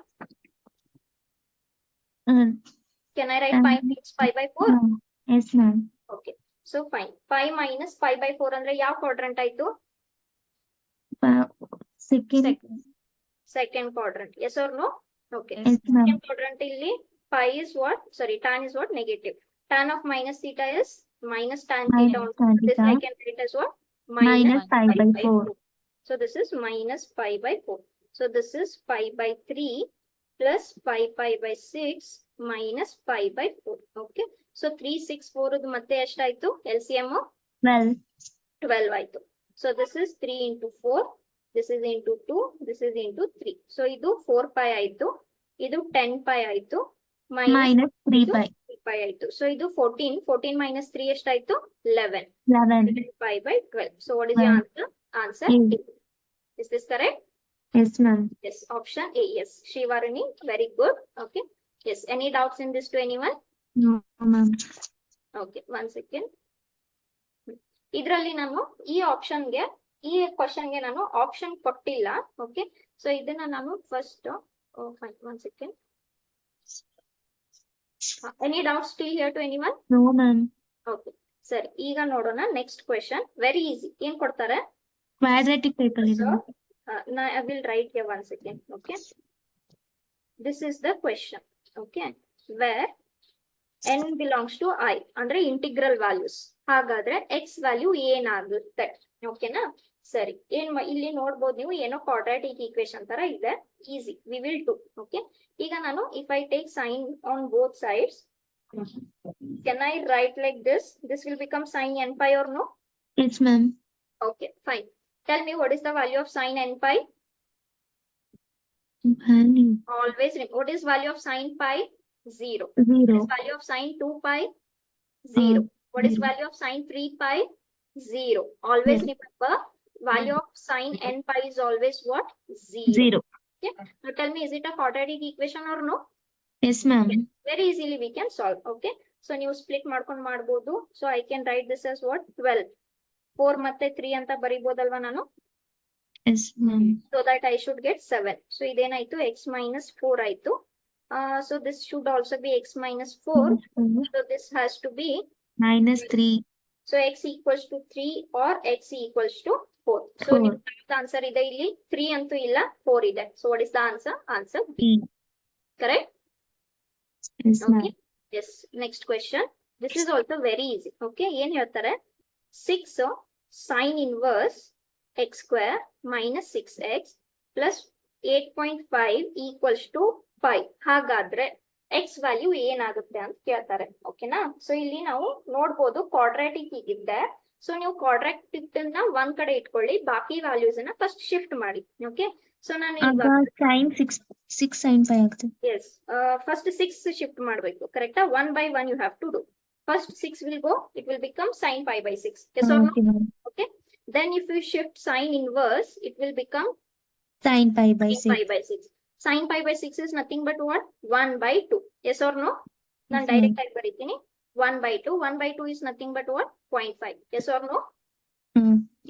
Can I write pi minus pi by 4? No. Yes, ma'am. Okay. So fine. Pi minus pi by 4 ಅಂದ್ರೆ ಯಾವ quadrant ಆಯ್ತು? Second. Second quadrant. Yes or no? Okay. Yes, ma'am. Second quadrant ಇಲ್ಲಿ pi is what? Sorry, tan is what? Negative. Tan of minus theta is minus tan theta. Minus tan This theta. I can write as what? Minus pi by 4. So this is minus pi by 4. So this is pi by 3 plus pi by 6 minus pi by 4. Okay. So 3, 6, 4 ಇದು ಮತ್ತೆ ಎಷ್ಟಾಯ್ತು? LCM 12. 12 ಆಯ್ತು. So this is 3 into 4. This is into 2. This is into 3. So ಇದು 4 pi ಆಯ್ತು. ಇದು 10 pi ಆಯ್ತು. Minus 3 pi. 3 pi ಆಯ್ತು. So ಇದು 14. 14 minus 3 ಎಷ್ಟಾಯ್ತು? 11. 11. Pi by 12. So what is your answer? Answer A. D. Is this correct? Yes, ma'am. Yes. Option A. Yes. Shivarani, very good. Okay. Yes. Any doubts in this to anyone? No, ma'am. Okay. 1 second. ಇದರಲ್ಲಿ ನಾನು ಈ ಆಪ್ಷನ್ಗೆ, ಈ ಕ್ವಶನ್ಗೆ ನಾನು option ಕೊಟ್ಟಿಲ್ಲ. Okay. So ಇದನ್ನ ನಾನು first, fine, 1 second. Any doubts still here to anyone? No, ma'am. Okay. ಸರಿ, ಈಗ ನೋಡೋಣ ನೆಕ್ಸ್ಟ್ ಕ್ವೆಶನ್. Very easy. ಏನ್ ಕೊಡ್ತಾರೆ? ಕ್ವಾಡ್ರಾಟಿಕ್ ಟೈಪ್ ಅಲ್ಲಿ ಇದೆ. I will write here once again. Okay. This is the question. Okay. Where n belongs to I ಅಂದ್ರೆ integral values. ಹಾಗಾದ್ರೆ x value ಏನಾಗುತ್ತೆ? ಓಕೆನಾ? ಸರಿ, ಇಲ್ಲಿ ನೋಡ್ಬೋದು ನೀವು, ಏನೋ ಕ್ವಾಡ್ರಾಟಿಕ್ ಈಕ್ವೇಶನ್ ತರ ಇದೆ. Easy, we will do. Okay, ಈಗ ನಾನು if I take sine on both sides, can I write like this? This will become sin n pi or no? Yes, ma'am. Okay, fine. Tell me what is the value of sin n pi? Value Always what is value of sin pi? 0. 0. What is value of sin 2 pi? 0. What is 0. value of sin 3 pi? 0. Always Yes. remember, value of sin n pi is always what? 0. 0. Okay. Now tell me, is it a quadratic equation or no? Yes, ma'am. Very easily we can solve. Okay. So ನೀವು split ಮಾಡ್ಕೊಂಡು ಮಾಡಬಹುದು. So I can write this as what? 12. 4 ಮತ್ತೆ 3 ಅಂತ ಬರಿಬೋದಲ್ವಾ ನಾನು? Yes, ma'am. So that I should get 7. So ಇದೇನಾಯ್ತು? x minus 4 ಆಯ್ತು. So this should also be x minus 4. So this has to be -3. so x equals to 3 or x equals to 4. So 4. the answer ಇದೆ ಇಲ್ಲಿ 3 ಅಂತೂ ಇಲ್ಲ 4 ಇದೆ. So what is the answer? Answer B. E. Correct? Yes, ma'am. Okay. Yes. Next question. This is also very easy. Okay. ಏನ್ ಹೇಳ್ತಾರೆ? 6 sin inverse x square minus 6x plus 8.5 equals to 5. ಹಾಗಾದ್ರೆ x value ಏನಾಗುತ್ತೆ ಅಂತ ಕೇಳ್ತಾರೆ. ಓಕೆನಾ? So ಇಲ್ಲಿ ನಾವು ನೋಡ್ಬೋದು ಕ್ವಾಡ್ರಾಟಿಕ್ ಇದೆ. ಸೊ ನೀವು ಕ್ವಾಡ್ರಾಟಿಕ್ ಅನ್ನ ಒಂದ್ ಕಡೆ ಇಟ್ಕೊಳ್ಳಿ, ಬಾಕಿ ವ್ಯಾಲ್ಯೂಸ್ ಅನ್ನ ಫಸ್ಟ್ ಶಿಫ್ಟ್ ಮಾಡಿ. ಓಕೆ, ಸೊ ನಾನು ಆಗ sin 6 sin 5 ಆಗುತ್ತೆ. ಎಸ್, ಫಸ್ಟ್ 6 ಶಿಫ್ಟ್ ಮಾಡಬೇಕು. ಕರೆಕ್ಟಾ? 1 by 1 you have to do. First 6 will go, it will become sin pi by 6. Yes or no? Okay, ma'am. Okay. Then if you shift sin inverse, it will become Sin pi by sin pi 6. by 6. Sin pi by 6 is nothing but what? 1 by 2. Yes or no? Nan Yes, direct ma'am. type baritini. 1 by 2. 1 by 2 is nothing but what? 0.5. Yes or no?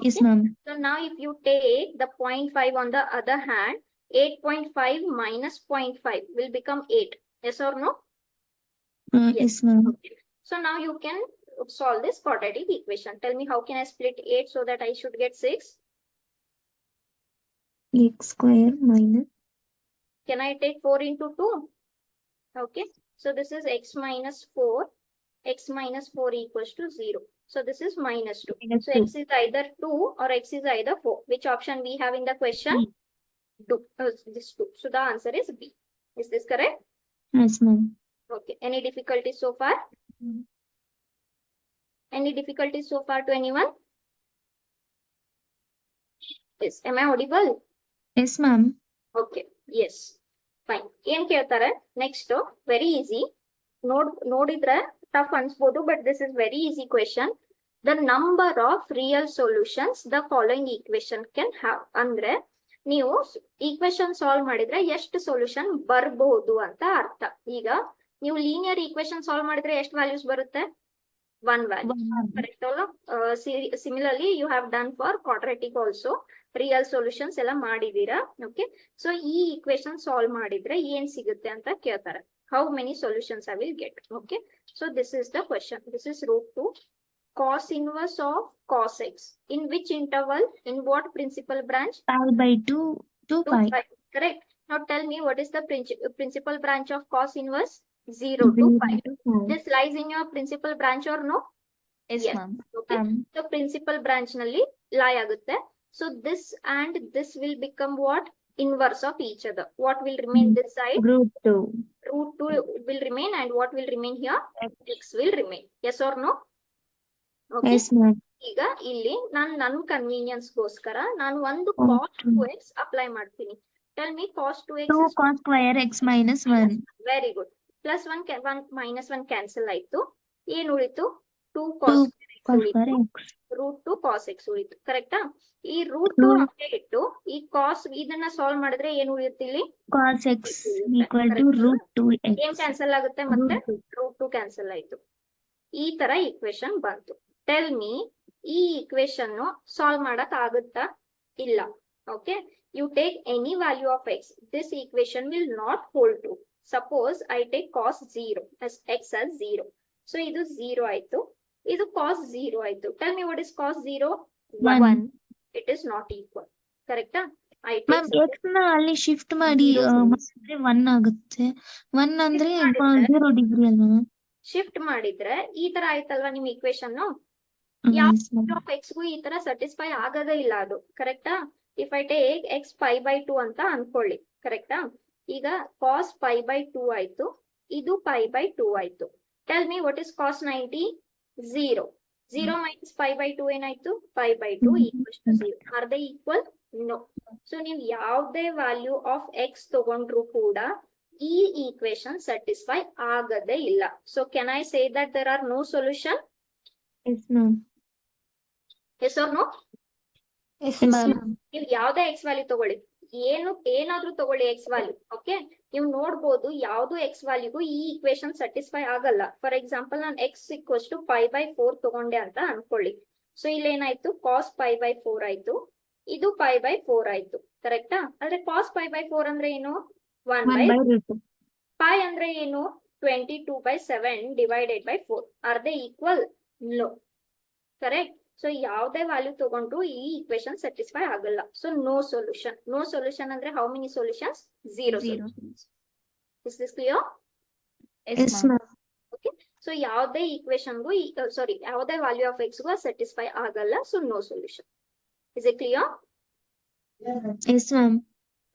Yes, Okay. ma'am. So now if you take the 0.5 on the other hand, 8.5 minus 0.5 will become 8. Yes or no? Yes, ma'am. Okay. So now you can solve this quadratic equation. Tell me, how can I split 8 so that I should get 6? X square minus Can I take 4 into 2? Okay. So this is x minus 4. X minus 4 equals to 0. So this is minus 2. minus So 2. x is either 2 or x is either 4. Which option we have in the question? B. 2. This 2. So the answer is B. Is this correct? Yes, ma'am. Okay. Any difficulties so far? Mm. Any difficulties so far to anyone? Yes. Am I audible? Yes, ma'am. Okay. Yes. Fine. ಏನ್ ಕೇಳ್ತಾರೆ next? Very easy. ನೋಡಿದ್ರೆ tough ಅನ್ಸ್ಬೋದು, but this is very easy question. The number of real solutions the following equation can have. ಅಂದ್ರೆ ನೀವು equation solve ಮಾಡಿದ್ರೆ ಎಷ್ಟು solution ಬರ್ಬೋದು ಅಂತ ಅರ್ಥ. ಈಗ ನೀವು ಲೀನಿಯರ್ ಈಕ್ವೇಶನ್ ಸಾಲ್ವ್ ಮಾಡಿದ್ರೆ ಎಷ್ಟು ವ್ಯಾಲ್ಯೂಸ್ ಬರುತ್ತೆ? 1 ವ್ಯಾಲ್ಯೂ. ಕರೆಕ್ಟ್ ಅಲ್ಲ? Similarly you have done for quadratic also. Real solutions ಎಲ್ಲ ಮಾಡಿದೀರಾ. ಓಕೆ, ಸೊ ಈ ಈಕ್ವೇಶನ್ ಸಾಲ್ವ್ ಮಾಡಿದ್ರೆ ಏನ್ ಸಿಗುತ್ತೆ ಅಂತ ಕೇಳ್ತಾರೆ. How many solutions I will get? Okay, so this is the question. This is root 2 cos inverse of cos x in which interval, in what principal branch? Pi by 2 to 2 pi. pi. Correct. Now tell me, what is the principal branch of cos inverse? 0 to 0 pi. to 5. This lies in your principal branch or no? Yes, Yes. ma'am. Okay. So principal branch nalli lie agutte. So this and this will become what? Inverse of each other. What will remain this side? Root 2. Root 2 will remain, and what will remain here? X will remain. Yes or no? Okay. Yes, ma'am. ಈಗ ಇಲ್ಲಿ ನಾನು ನನ್ನ convenience ಗೋಸ್ಕರ ನಾನು ಒಂದು Oh, cos true. 2x apply ಮಾಡ್ತೀನಿ. Tell me, cos 2x 2 is cos square x minus 1. very good. Plus 1 minus 1 cancel ಆಯ್ತು. ಏನ್ ಉಳಿತು? 2 cos 2 2x cos ಉಳಿತು. square x. Root 2 cos x ಉಳಿತು. ಕರೆಕ್ಟಾ? ಈ ರೂಟ್ 2 Root- ಹಂಗೆ ಇಟ್ಟು ಈ ಕಾಸ್ ಇದನ್ನ ಸಾಲ್ವ್ ಮಾಡಿದ್ರೆ ಏನು ಉಳಿಯುತ್ತೆ ಇಲ್ಲಿ? Cos x ಉಳಿಯುತ್ತೆ. equal to Correct. root 2x. ಏನ್ ಕ್ಯಾನ್ಸಲ್ ಆಗುತ್ತೆ ಮತ್ತೆ? Root 2. ರೂಟ್ 2 ಕ್ಯಾನ್ಸಲ್ ಆಯ್ತು. ಈ ತರ ಈಕ್ವೇಶನ್ ಬಂತು. ಟೆಲ್ ಮೀ, ಈ ಈಕ್ವೇಶನ್ ಸಾಲ್ವ್ ಮಾಡಕ್ ಆಗುತ್ತಾ? ಇಲ್ಲ. Okay, you take any value of x, this equation will not hold true. Suppose I take cos 0 x as 0. So ಇದು 0 ಆಯ್ತು. ಇದು cos 0 ಆಯ್ತು. Tell me what is cos 0? 1. It is not equal. ಕರೆಕ್ಟಾ? I take ma'am X ನ ಅಲ್ಲಿ shift ಮಾಡಿ ಮಾಡಿದ್ರೆ 1 ಆಗುತ್ತೆ. 1 ಅಂದ್ರೆ ಮಾಡಿದ್ರೆ 0 ಡಿಗ್ರಿ ಅಲ್ವಾ ಮ್ಯಾಮ್? ಶಿಫ್ಟ್ ಮಾಡಿದ್ರೆ ಈ ತರ ಆಯ್ತಲ್ವಾ ನಿಮ್ ಈಕ್ವೇಶನ್. Yes, ma'am. ಆಫ್ ಎಕ್ಸ್ಗೂ ಈ ತರ ಸ್ಯಾಟಿಸ್ಫೈ ಆಗದೇ ಇಲ್ಲ ಅದು. ಕರೆಕ್ಟಾ? If I take x pi by 2 ಅಂತ ಅನ್ಕೊಳ್ಳಿ. ಕರೆಕ್ಟಾ? ಈಗ ಕಾಸ್ ಪೈ ಬೈ 2 ಆಯ್ತು, ಇದು ಪೈ ಬೈ 2 ಆಯ್ತು. Tell me what is cos 90? 0. 0 minus pi by 2 ಏನಾಯ್ತು? Pi by 2 equals to 0. Are they equal? No. So ನೀವು ಯಾವುದೇ ವ್ಯಾಲ್ಯೂ ಆಫ್ ಎಕ್ಸ್ ತಗೊಂಡ್ರು ಕೂಡ ಈ ಈಕ್ವೇಶನ್ ಸ್ಯಾಟಿಸ್ಫೈ ಆಗದೇ ಇಲ್ಲ. So can I say that there R no solution? Yes, ma'am. Yes or no? Yes, Yes, ma'am. ma'am. ನೀವು ಯಾವ್ದೇ X value ತಗೊಳ್ಳಿ, ಏನಾದ್ರೂ ತಗೊಳ್ಳಿ ಎಕ್ಸ್ ವ್ಯಾಲ್ಯೂ. ಓಕೆ, ನೀವು ನೋಡ್ಬೋದು ಯಾವ್ದು ಎಕ್ಸ್ ವ್ಯಾಲ್ಯೂಗೂ ಈ ಈಕ್ವೇಶನ್ ಸ್ಯಾಟಿಸ್ಫೈ ಆಗಲ್ಲ. ಫಾರ್ ಎಕ್ಸಾಂಪಲ್ ನಾನು x equals to pi by 4 ತಗೊಂಡೆ ಅಂತ ಅನ್ಕೊಳ್ಳಿ. ಸೊ ಇಲ್ಲಿ ಏನಾಯ್ತು? ಕಾಸ್ ಪೈ ಬೈ 4 ಆಯ್ತು, ಇದು ಪೈ ಬೈ 4 ಆಯ್ತು. ಕರೆಕ್ಟಾ? ಆದ್ರೆ ಕಾಸ್ ಪೈ ಬೈ 4 ಅಂದ್ರೆ ಏನು? 1 ಬೈ ಪೈ ಅಂದ್ರೆ ಏನು? 22/7 divided by 4. Are they equal? No. Correct? So ಯಾವ್ದೇ ವ್ಯಾಲ್ಯೂ ತಗೊಂಡ್ರು ಈ ಈಕ್ವೇಶನ್ ಸ್ಯಾಟಿಸ್ಫೈ ಆಗಲ್ಲ. So no solution. No solution ಅಂದ್ರೆ how many solutions? 0 solutions. Is this clear? Yes, ma'am. Okay, so ಯಾವ್ದೇ ಈಕ್ವೇಶನ್ಗೂ ಸಾರಿ ಯಾವ್ದೇ ವ್ಯಾಲ್ಯೂ ಆಫ್ ಎಕ್ಸ್ಗೂ ಸ್ಯಾಟಿಸ್ಫೈ ಆಗಲ್ಲ. So no solution. Is it clear? Yes, ma'am.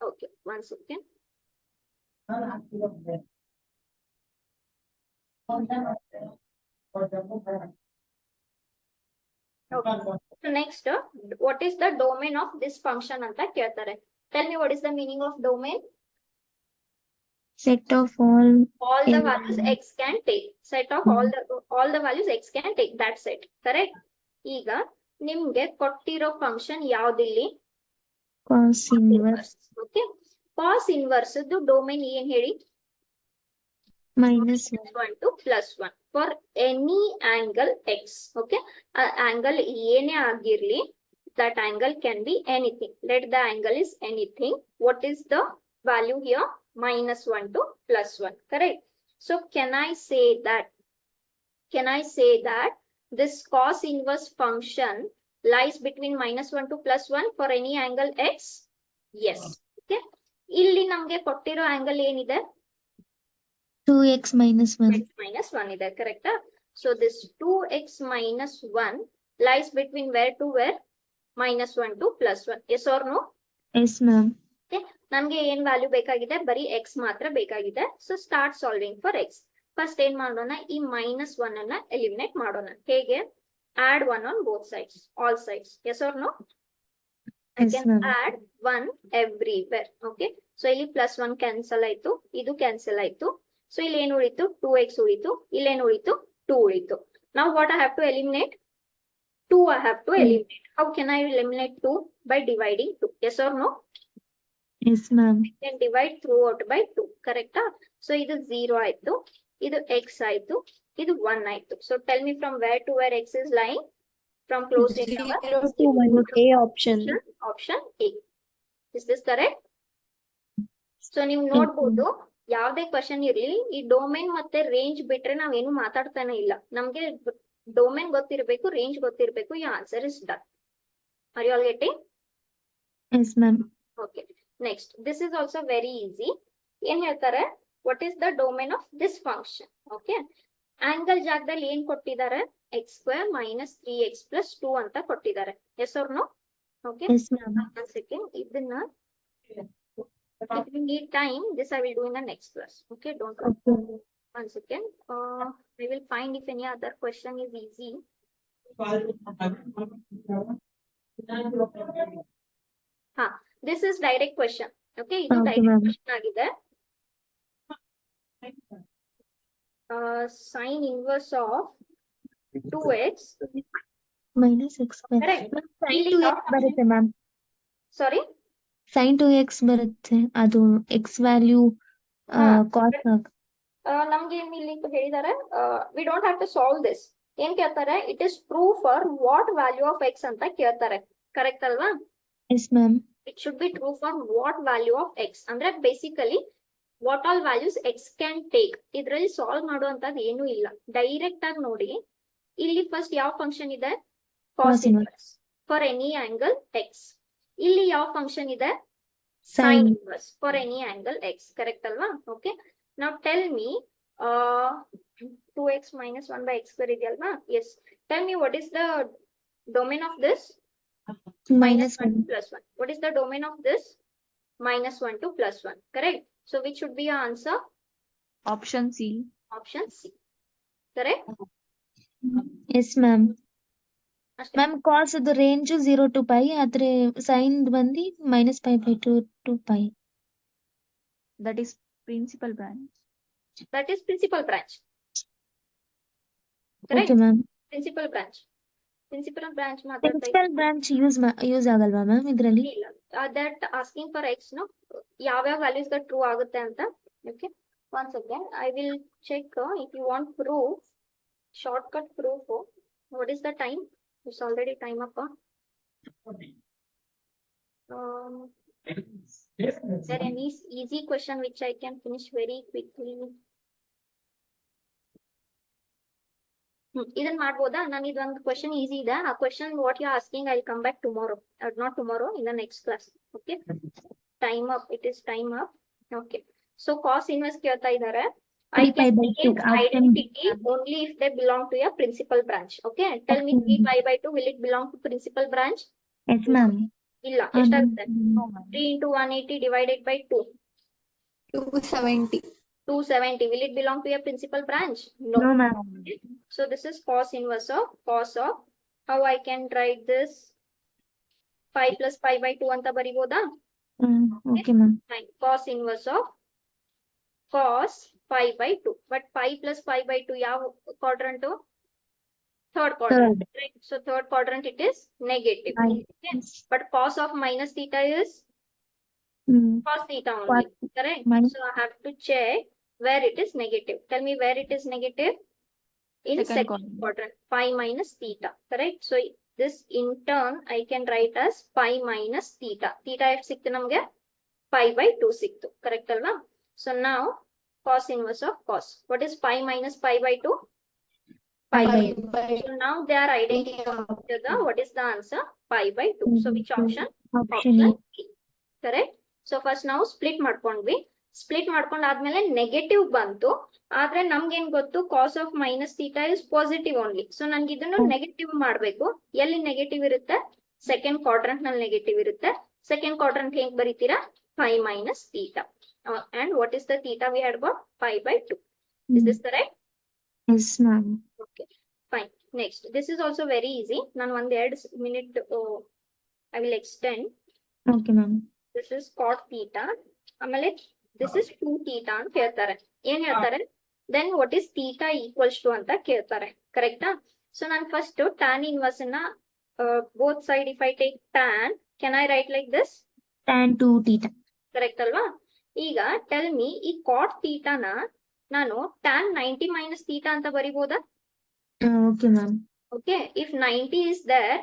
Okay, one second. Next, what is the domain of this function ಅಂತ ಕೇಳ್ತಾರೆ. Tell me what is the meaning of domain? Set of all All the in- values x can take. Set of all the values x can take. That's it. Correct? ಈಗ ನಿಮ್ಗೆ ಕೊಟ್ಟಿರೋ function ಯಾವ್ದಿಲ್ಲಿ? cos inverse okay, cos inverse domain ಏನ್ ಹೇಳಿ? -1. -1 to +1 for any angle x. Okay, angle ಏನೇ ಆಗಿರ್ಲಿ, that angle can be anything. Let the angle is anything. What is the value here? -1 to +1. Correct? So can I say that this cos inverse function lies between -1 to +1 for any angle x? Yes. Okay, ಇಲ್ಲಿ ನಮ್ಗೆ ಕೊಟ್ಟಿರೋ angle ಏನಿದೆ? 2x -1. x -1 ಇದೆ. ಕರೆಕ್ಟಾ? So this 2x -1 lies between where to where? -1 to +1. Yes or no? Yes, ma'am. ನಮ್ಗೆ ಏನ್ value ಬೇಕಾಗಿದೆ? ಬರೀ ಎಕ್ಸ್ ಮಾತ್ರ ಬೇಕಾಗಿದೆ. So start solving for x. First ಏನ್ ಮಾಡೋಣ? ಈ -1 ಅನ್ನ ಎಲಿಮಿನೇಟ್ ಮಾಡೋಣ. ಹೇಗೆ? Add 1 on both sides, all sides. Yes or no? I Yes, can ma'am. add 1 everywhere. Okay, so ಇಲ್ಲಿ +1 ಕ್ಯಾನ್ಸಲ್ ಆಯ್ತು, ಇದು ಕ್ಯಾನ್ಸಲ್ ಆಯ್ತು. ಸೊ ಇಲ್ಲಿ ಏನ್ ಉಳಿತು? 2x ಉಳಿತು. ಇಲ್ಲಿ ಏನ್ ಉಳಿತು? 2 ಉಳಿತು. Now what I have to eliminate? 2 I have to eliminate. How can I eliminate 2? By dividing 2. Yes or no? Yes, ma'am. Can divide throughout by 2. Correct? So ಇದು 0 ಆಯ್ತು, ಇದು x ಆಯ್ತು, ಇದು 1 ಆಯ್ತು. So tell me from where to where x is lying? From close interval 0 to 1. A option. option A. Is this correct? So ನೀವು ನೋಡ್ಬೋದು, ಯಾವ್ದೇ question ಇರ್ಲಿ, ಈ ಡೊಮೇನ್ ಮತ್ತೆ ರೇಂಜ್ ಬಿಟ್ರೆ ನಾವೇನು ಮಾತಾಡ್ತಾನೆ ಇಲ್ಲ. ನಮ್ಗೆ ಡೊಮೇನ್ ಗೊತ್ತಿರ್ಬೇಕು, ರೇಂಜ್ ಗೊತ್ತಿರ್ಬೇಕು. your answer is done. Are you all getting? Yes, ma'am. Okay. Next, this is also very easy. ಏನ್ ಹೇಳ್ತಾರೆ? What is the domain of this function? Okay. Angle ಜಾಗದಲ್ಲಿ ಏನ್ ಕೊಟ್ಟಿದ್ದಾರೆ? x² - 3x + 2 ಅಂತ ಕೊಟ್ಟಿದ್ದಾರೆ. Yes or no? Okay. Yes, ma'am. One second. ಇದನ್ನ if you need time, this I will do in the next class. Okay, don't worry. Okay. One second. We will find if any other question is easy. This is direct question. Okay, ಇದು Okay, direct ma'am. question ಆಗಿದೆ. Sin inverse of 2x. -x². Correct. Ma'am, sin ಇಲ್ಲಿ 2x ಯಾವ ಬರುತ್ತೆ ma'am. Sorry. sin 2x ಬರುತ್ತೆ. ಅದು x value ಹಾ. cos ನಮ್ಗೆ ಏನ್ ಇಲ್ಲಿ ಹೇಳಿದ್ದಾರೆ? We don't have to solve this. ಏನ್ ಕೇಳ್ತಾರೆ? It is true for what value of x ಅಂತ ಕೇಳ್ತಾರೆ. ಕರೆಕ್ಟ್ ಅಲ್ವಾ? Yes, ma'am. It should be true for what value of x. ಅಂದ್ರೆ basically what all values x can take. ಇದ್ರಲ್ಲಿ solve ಮಾಡುವಂತದ್ದು ಏನು ಇಲ್ಲ. ಡೈರೆಕ್ಟ್ ಆಗಿ ನೋಡಿ, ಇಲ್ಲಿ ಫಸ್ಟ್ ಯಾವ ಫಂಕ್ಷನ್ ಇದೆ? Cos cos inverse. Inverse for any angle x. ಇಲ್ಲಿ ಯಾವ ಫಂಕ್ಷನ್ ಇದೆ? Sin. Sine inverse for any angle x. Correct ಅಲ್ವಾ? ಓಕೆ, ನಾವ್ tell me 2x minus 1 by x square ಇದೆಯಲ್ವಾ? Yes, tell me what is the domain of this? Minus -1 to 1. +1. What is the domain of this? -1 to +1. Correct. So which should be your answer? Option C. Option C. Correct. Yes, ma'am. ಅಷ್ಟೇ. Ma'am ಕಾಸ್ ಅದು range 0 to pi ಆದ್ರೆ sign ಬಂದು -π/2 to pi. That is principal branch. That is principal branch. Correct. Okay ma'am. Principal branch. Principal branch ಮಾತಾಡ್ತಾ principal branch use ಆಗಲ್ವಾ ma'am ಇದ್ರಲ್ಲಿ? ಇಲ್ಲ. That asking for x, no? ಯಾವ್ಯಾವ values ಗ true ಆಗುತ್ತೆ ಅಂತ. Okay. Once again, I will check if you want proof, shortcut proof. What is the time? It's already time up. Is there any easy question which I can finish very quickly? ಇದನ್ನ ಮಾಡ್ಬೋದಾ? ನಾನು ಇದೊಂದು question easy ಇದೆ. ಆ question what you asking I come back tomorrow, not tomorrow, in the next class. Okay, time up, it is time up. Okay, so cos inverse ಕೇಳ್ತಾ ಇದ್ದಾರೆ. I 3 pi can by 2 take option. identity only if they belong to your principal branch. Okay, tell me 3 pi by 2, will it belong to principal branch? Yes ma'am. ಇಲ್ಲ. ಎಷ್ಟಾಗುತ್ತೆ? 3 into 180 divided by 2. 270. 270. Will it belong to your principal branch? No ma'am. So this is cos inverse of cos of. How I can write this? Pi plus pi by 2 ಅಂತ ಬರಿಬೋದಾ? Okay ma'am. Fine. Cos inverse of cos pi by 2. But pi plus pi by 2 ಯಾವ quadrant? Third quadrant. Right? So third quadrant it is negative. Okay. But cos of minus theta is cos theta only. Correct? Minus. So I have to check where it is negative. Tell me where it is negative. In second quadrant, pi minus theta. Correct? So this in turn I can write as pi minus theta. Theta ಎಷ್ಟು ಸಿಕ್ತು ನಮಗೆ? Pi by 2 ಸಿಕ್ತು. Correct ಅಲ್ವಾ? So now cos inverse of cos. What is pi minus pi by 2? Pi by 2. So now they are identical. What is the answer? Pi by 2. So which option? Option A. B. Correct? So first ನಾವು split ಮಾಡ್ಕೊಂಡ್ವಿ. Split ಮಾಡ್ಕೊಂಡಾದ್ಮೇಲೆ negative ಬಂತು. ಆದ್ರೆ ನಮ್ಗೇನ್ ಗೊತ್ತು? Cos of minus theta is positive only. So ನನ್ಗೆ ಇದನ್ನು negative ಮಾಡ್ಬೇಕು. ಎಲ್ಲಿ ನೆಗೆಟಿವ್ ಇರುತ್ತೆ? ಸೆಕೆಂಡ್ ಕ್ವಾಡ್ರಂಟ್ ನಲ್ಲಿ ನೆಗೆಟಿವ್ ಇರುತ್ತೆ. ಸೆಕೆಂಡ್ ಕ್ವಾಡ್ರಂಟ್ ಹೆಂಗ್ ಬರೀತೀರಾ? pi minus theta. And what is the theta we had got? Pi by 2. Is this correct? S ma'am. Okay, fine. Next, this is also very easy. ನಾನು ಒಂದ್ 2 minute I will extend. Okay ma'am. This is cot theta. ಆಮೇಲೆ this is 2 theta ಅಂತ ಕೇಳ್ತಾರೆ. ಏನ್ ಹೇಳ್ತಾರೆ? Then what is theta equals to ಅಂತ ಕೇಳ್ತಾರೆ. ಕರೆಕ್ಟಾ? So ನಾನು ಫಸ್ಟ್ tan inverse ಅನ್ನ both side if I take tan, can I write like this? tan 2 theta. Correct ಅಲ್ವಾ? ಈಗ ಟೆಲ್ ಮಿ ಈ ಕಾಟ್ ಥೀಟಾನ ನಾನು tan 90 minus theta ಅಂತ ಬರಿಬೋದಾ? Okay ma'am. Okay, if 90 is there,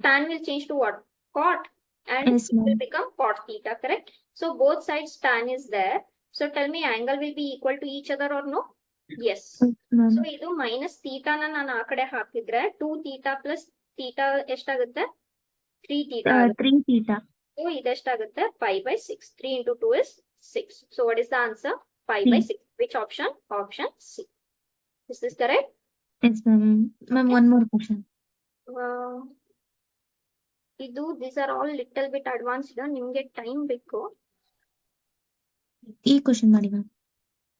tan will change to what? Cot, and Yes, it will ma'am. become cot theta. Correct? So both sides tan is there. So tell me angle will be equal to each other or no? Yes. Ma'am. So ಇದು minus theta ನ ನಾನು ಆ ಕಡೆ ಹಾಕಿದ್ರೆ 2 theta plus theta ಎಷ್ಟಾಗುತ್ತೆ? 3 theta ಆಗುತ್ತೆ. 3 theta. So ಇದೆಷ್ಟಾಗುತ್ತೆ? pi by 6. 3 into 2 is 6. So what is the answer? Pi by 6. Which option? Option C. Is this correct? S ma'am. Ma'am one more question. ಇದು these are all little bit advanced. ನಿಮ್ಗೆ time ಬೇಕು. ಈ question ಮಾಡಿ ma'am.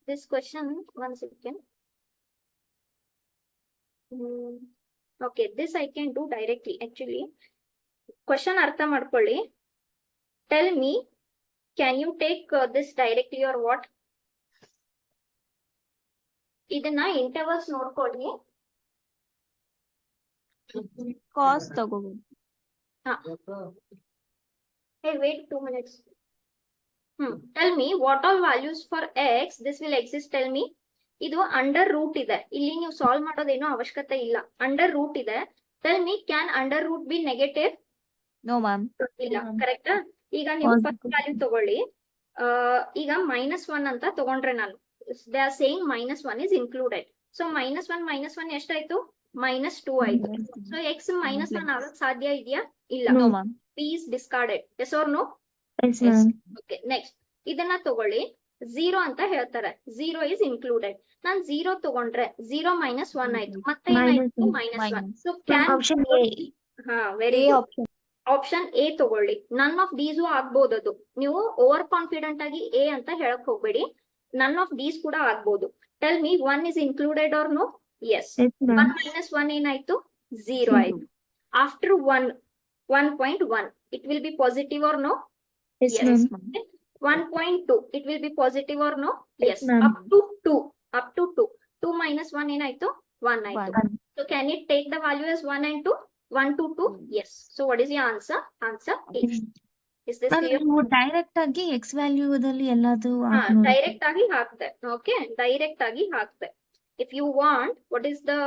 This question, one second. Okay, this I can do directly. Actually, question ಅರ್ಥ ಮಾಡ್ಕೊಳ್ಳಿ. Tell me, can you take this directly or what? ಇದನ್ನ intervals ನೋಡ್ಕೊಳ್ಳಿ. Cos ತಗೋಬಹುದು. Hey, wait 2 minutes. Tell me what all values for x this will exist. Tell me. ಇದು under root ಇದೆ. ಇಲ್ಲಿ ನೀವು solve ಮಾಡೋದೇನೋ ಅವಶ್ಯಕತೆ ಇಲ್ಲ. ಅಂಡರ್ ರೂಟ್ ಇದೆ. Tell me, can under root be negative? No, ma'am. ಇಲ್ಲ. ಕರೆಕ್ಟಾ? ಈಗ ನೀವು ಫಸ್ಟ್ ವ್ಯಾಲ್ಯೂ ತಗೊಳ್ಳಿ. ಈಗ -1 ಅಂತ ತಗೊಂಡ್ರೆ ನಾನು they are saying -1 is included. So -1 ಎಷ್ಟಾಯ್ತು? ಮೈನಸ್ 2 ಆಯ್ತು. ಸೊ ಎಕ್ಸ್ ಮೈನಸ್ 1 ಆಗಕ್ ಸಾಧ್ಯ ಇದೆಯಾ? ಇಲ್ಲ. No, ma'am. P is discarded. Yes or no? Yes ma'am. Okay, next ಇದನ್ನ ತಗೊಳ್ಳಿ. 0 ಅಂತ ಹೇಳ್ತಾರೆ, 0 ಇಸ್ ಇನ್ಕ್ಲೂಡೆಡ್. ನಾನ್ 0 ತಗೊಂಡ್ರೆ 0 ಮೈನಸ್ 1 ಆಯ್ತು, ಮತ್ತೆ ಏನಾಯ್ತು? Minus 1. Minus. So can option A. ಹಾ, very A good. option. Option A ತಗೊಳ್ಳಿ. ನನ್ ಆಫ್ ದೀಸು ಆಗ್ಬೋದು. ಅದು ನೀವು ಓವರ್ ಕಾನ್ಫಿಡೆಂಟ್ ಆಗಿ ಎ ಅಂತ ಹೇಳಕ್ ಹೋಗ್ಬೇಡಿ. ನನ್ ಆಫ್ ದೀಸ್ ಕೂಡ ಆಗ್ಬೋದು. Tell me, 1 is included or no? Yes. Yes 1 ma'am. Minus 1 ಏನಾಯ್ತು? 0 ಆಯ್ತು. After 1.1 it will be positive or no? Yes Yes. Ma'am. 1.2 it will be positive or no? Yes, Yes. ma'am. Up to 2. 2 minus 1 ಏನಾಯ್ತು? 1 ಆಯ್ತು. One. So can it take the value as 1 and 2? 1 to 2? Yes. So what is your answer? Answer A. Is this ma'am clear? ನೀವು direct ಆಗಿ X ವ್ಯಾಲ್ಯೂದಲ್ಲಿ ಎಲ್ಲದು ಹಾ, direct ಆಗಿ ಹಾಕ್ದೆ. Okay, direct ಆಗಿ ಹಾಕ್ದೆ. If you want, what is the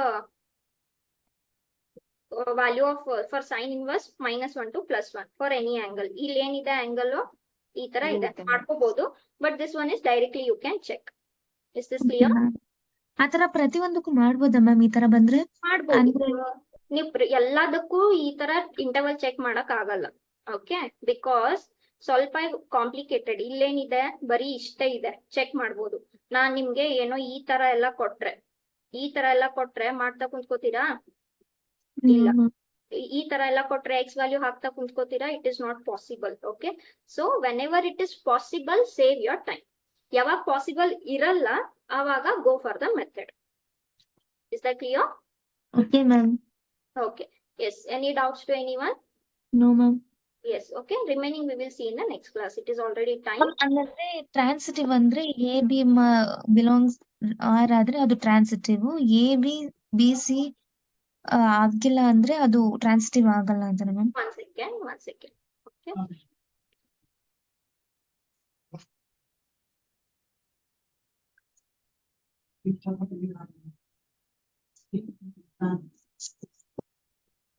value of for sine inverse? -1 to +1 for any angle. ಇಲ್ಲಿ ಏನಿದೆ ಆಂಗಲ್ ಈ ತರ ಇದೆ, Okay, ma'am. ಮಾಡ್ಕೋಬಹುದು. But this one is directly you can check. Is this clear? ಆತರ ಪ್ರತಿಯೊಂದಕ್ಕೂ ಮಾಡ್ಬೋದಾ ಮ್ಯಾಮ್ ಈ ತರ ಬಂದ್ರೆ? ಮಾಡ್ಬೋದು. ಅಂದ್ರೆ ನೀವು ಎಲ್ಲದಕ್ಕೂ ಈ ತರ ಇಂಟರ್ವಲ್ ಚೆಕ್ ಮಾಡಕ್ ಆಗಲ್ಲ. ಓಕೆ, ಬಿಕಾಸ್ ಸ್ವಲ್ಪ ಕಾಂಪ್ಲಿಕೇಟೆಡ್. ಇಲ್ಲೇನಿದೆ, ಬರೀ ಇಷ್ಟೇ ಇದೆ, ಚೆಕ್ ಮಾಡ್ಬೋದು. ನಾನ್ ನಿಮ್ಗೆ ಏನೋ ಈ ತರ ಎಲ್ಲ ಕೊಟ್ರೆ ಮಾಡ್ತಾ ಕುಂತ್ಕೋತೀರಾ? ಇಲ್ಲ. ಈ ತರ ಎಲ್ಲ ಕೊಟ್ರೆ ಎಕ್ಸ್ ವ್ಯಾಲ್ಯೂ ಹಾಕ್ತಾ ಕುಂತ್ಕೋತೀರಾ? It is not possible. Okay, so whenever it is possible, save your time. ಯಾವಾಗ ಪಾಸಿಬಲ್ ಇರಲ್ಲ ಆವಾಗ go for the method. Is that clear? Okay ma'am. Okay. Yes. Any doubts to anyone? No ma'am. Yes. Okay. Remaining we will see in the next class. It is already time. ಅಂದ್ರೆ transitive ಅಂದ್ರೆ A B belongs R ಆದ್ರೆ ಅದು transitive, A B B C ಆಗಿಲ್ಲ ಅಂದ್ರೆ ಅದು transitive ಆಗಲ್ಲ ಅಂತಾರೆ ma'am. One second. Okay.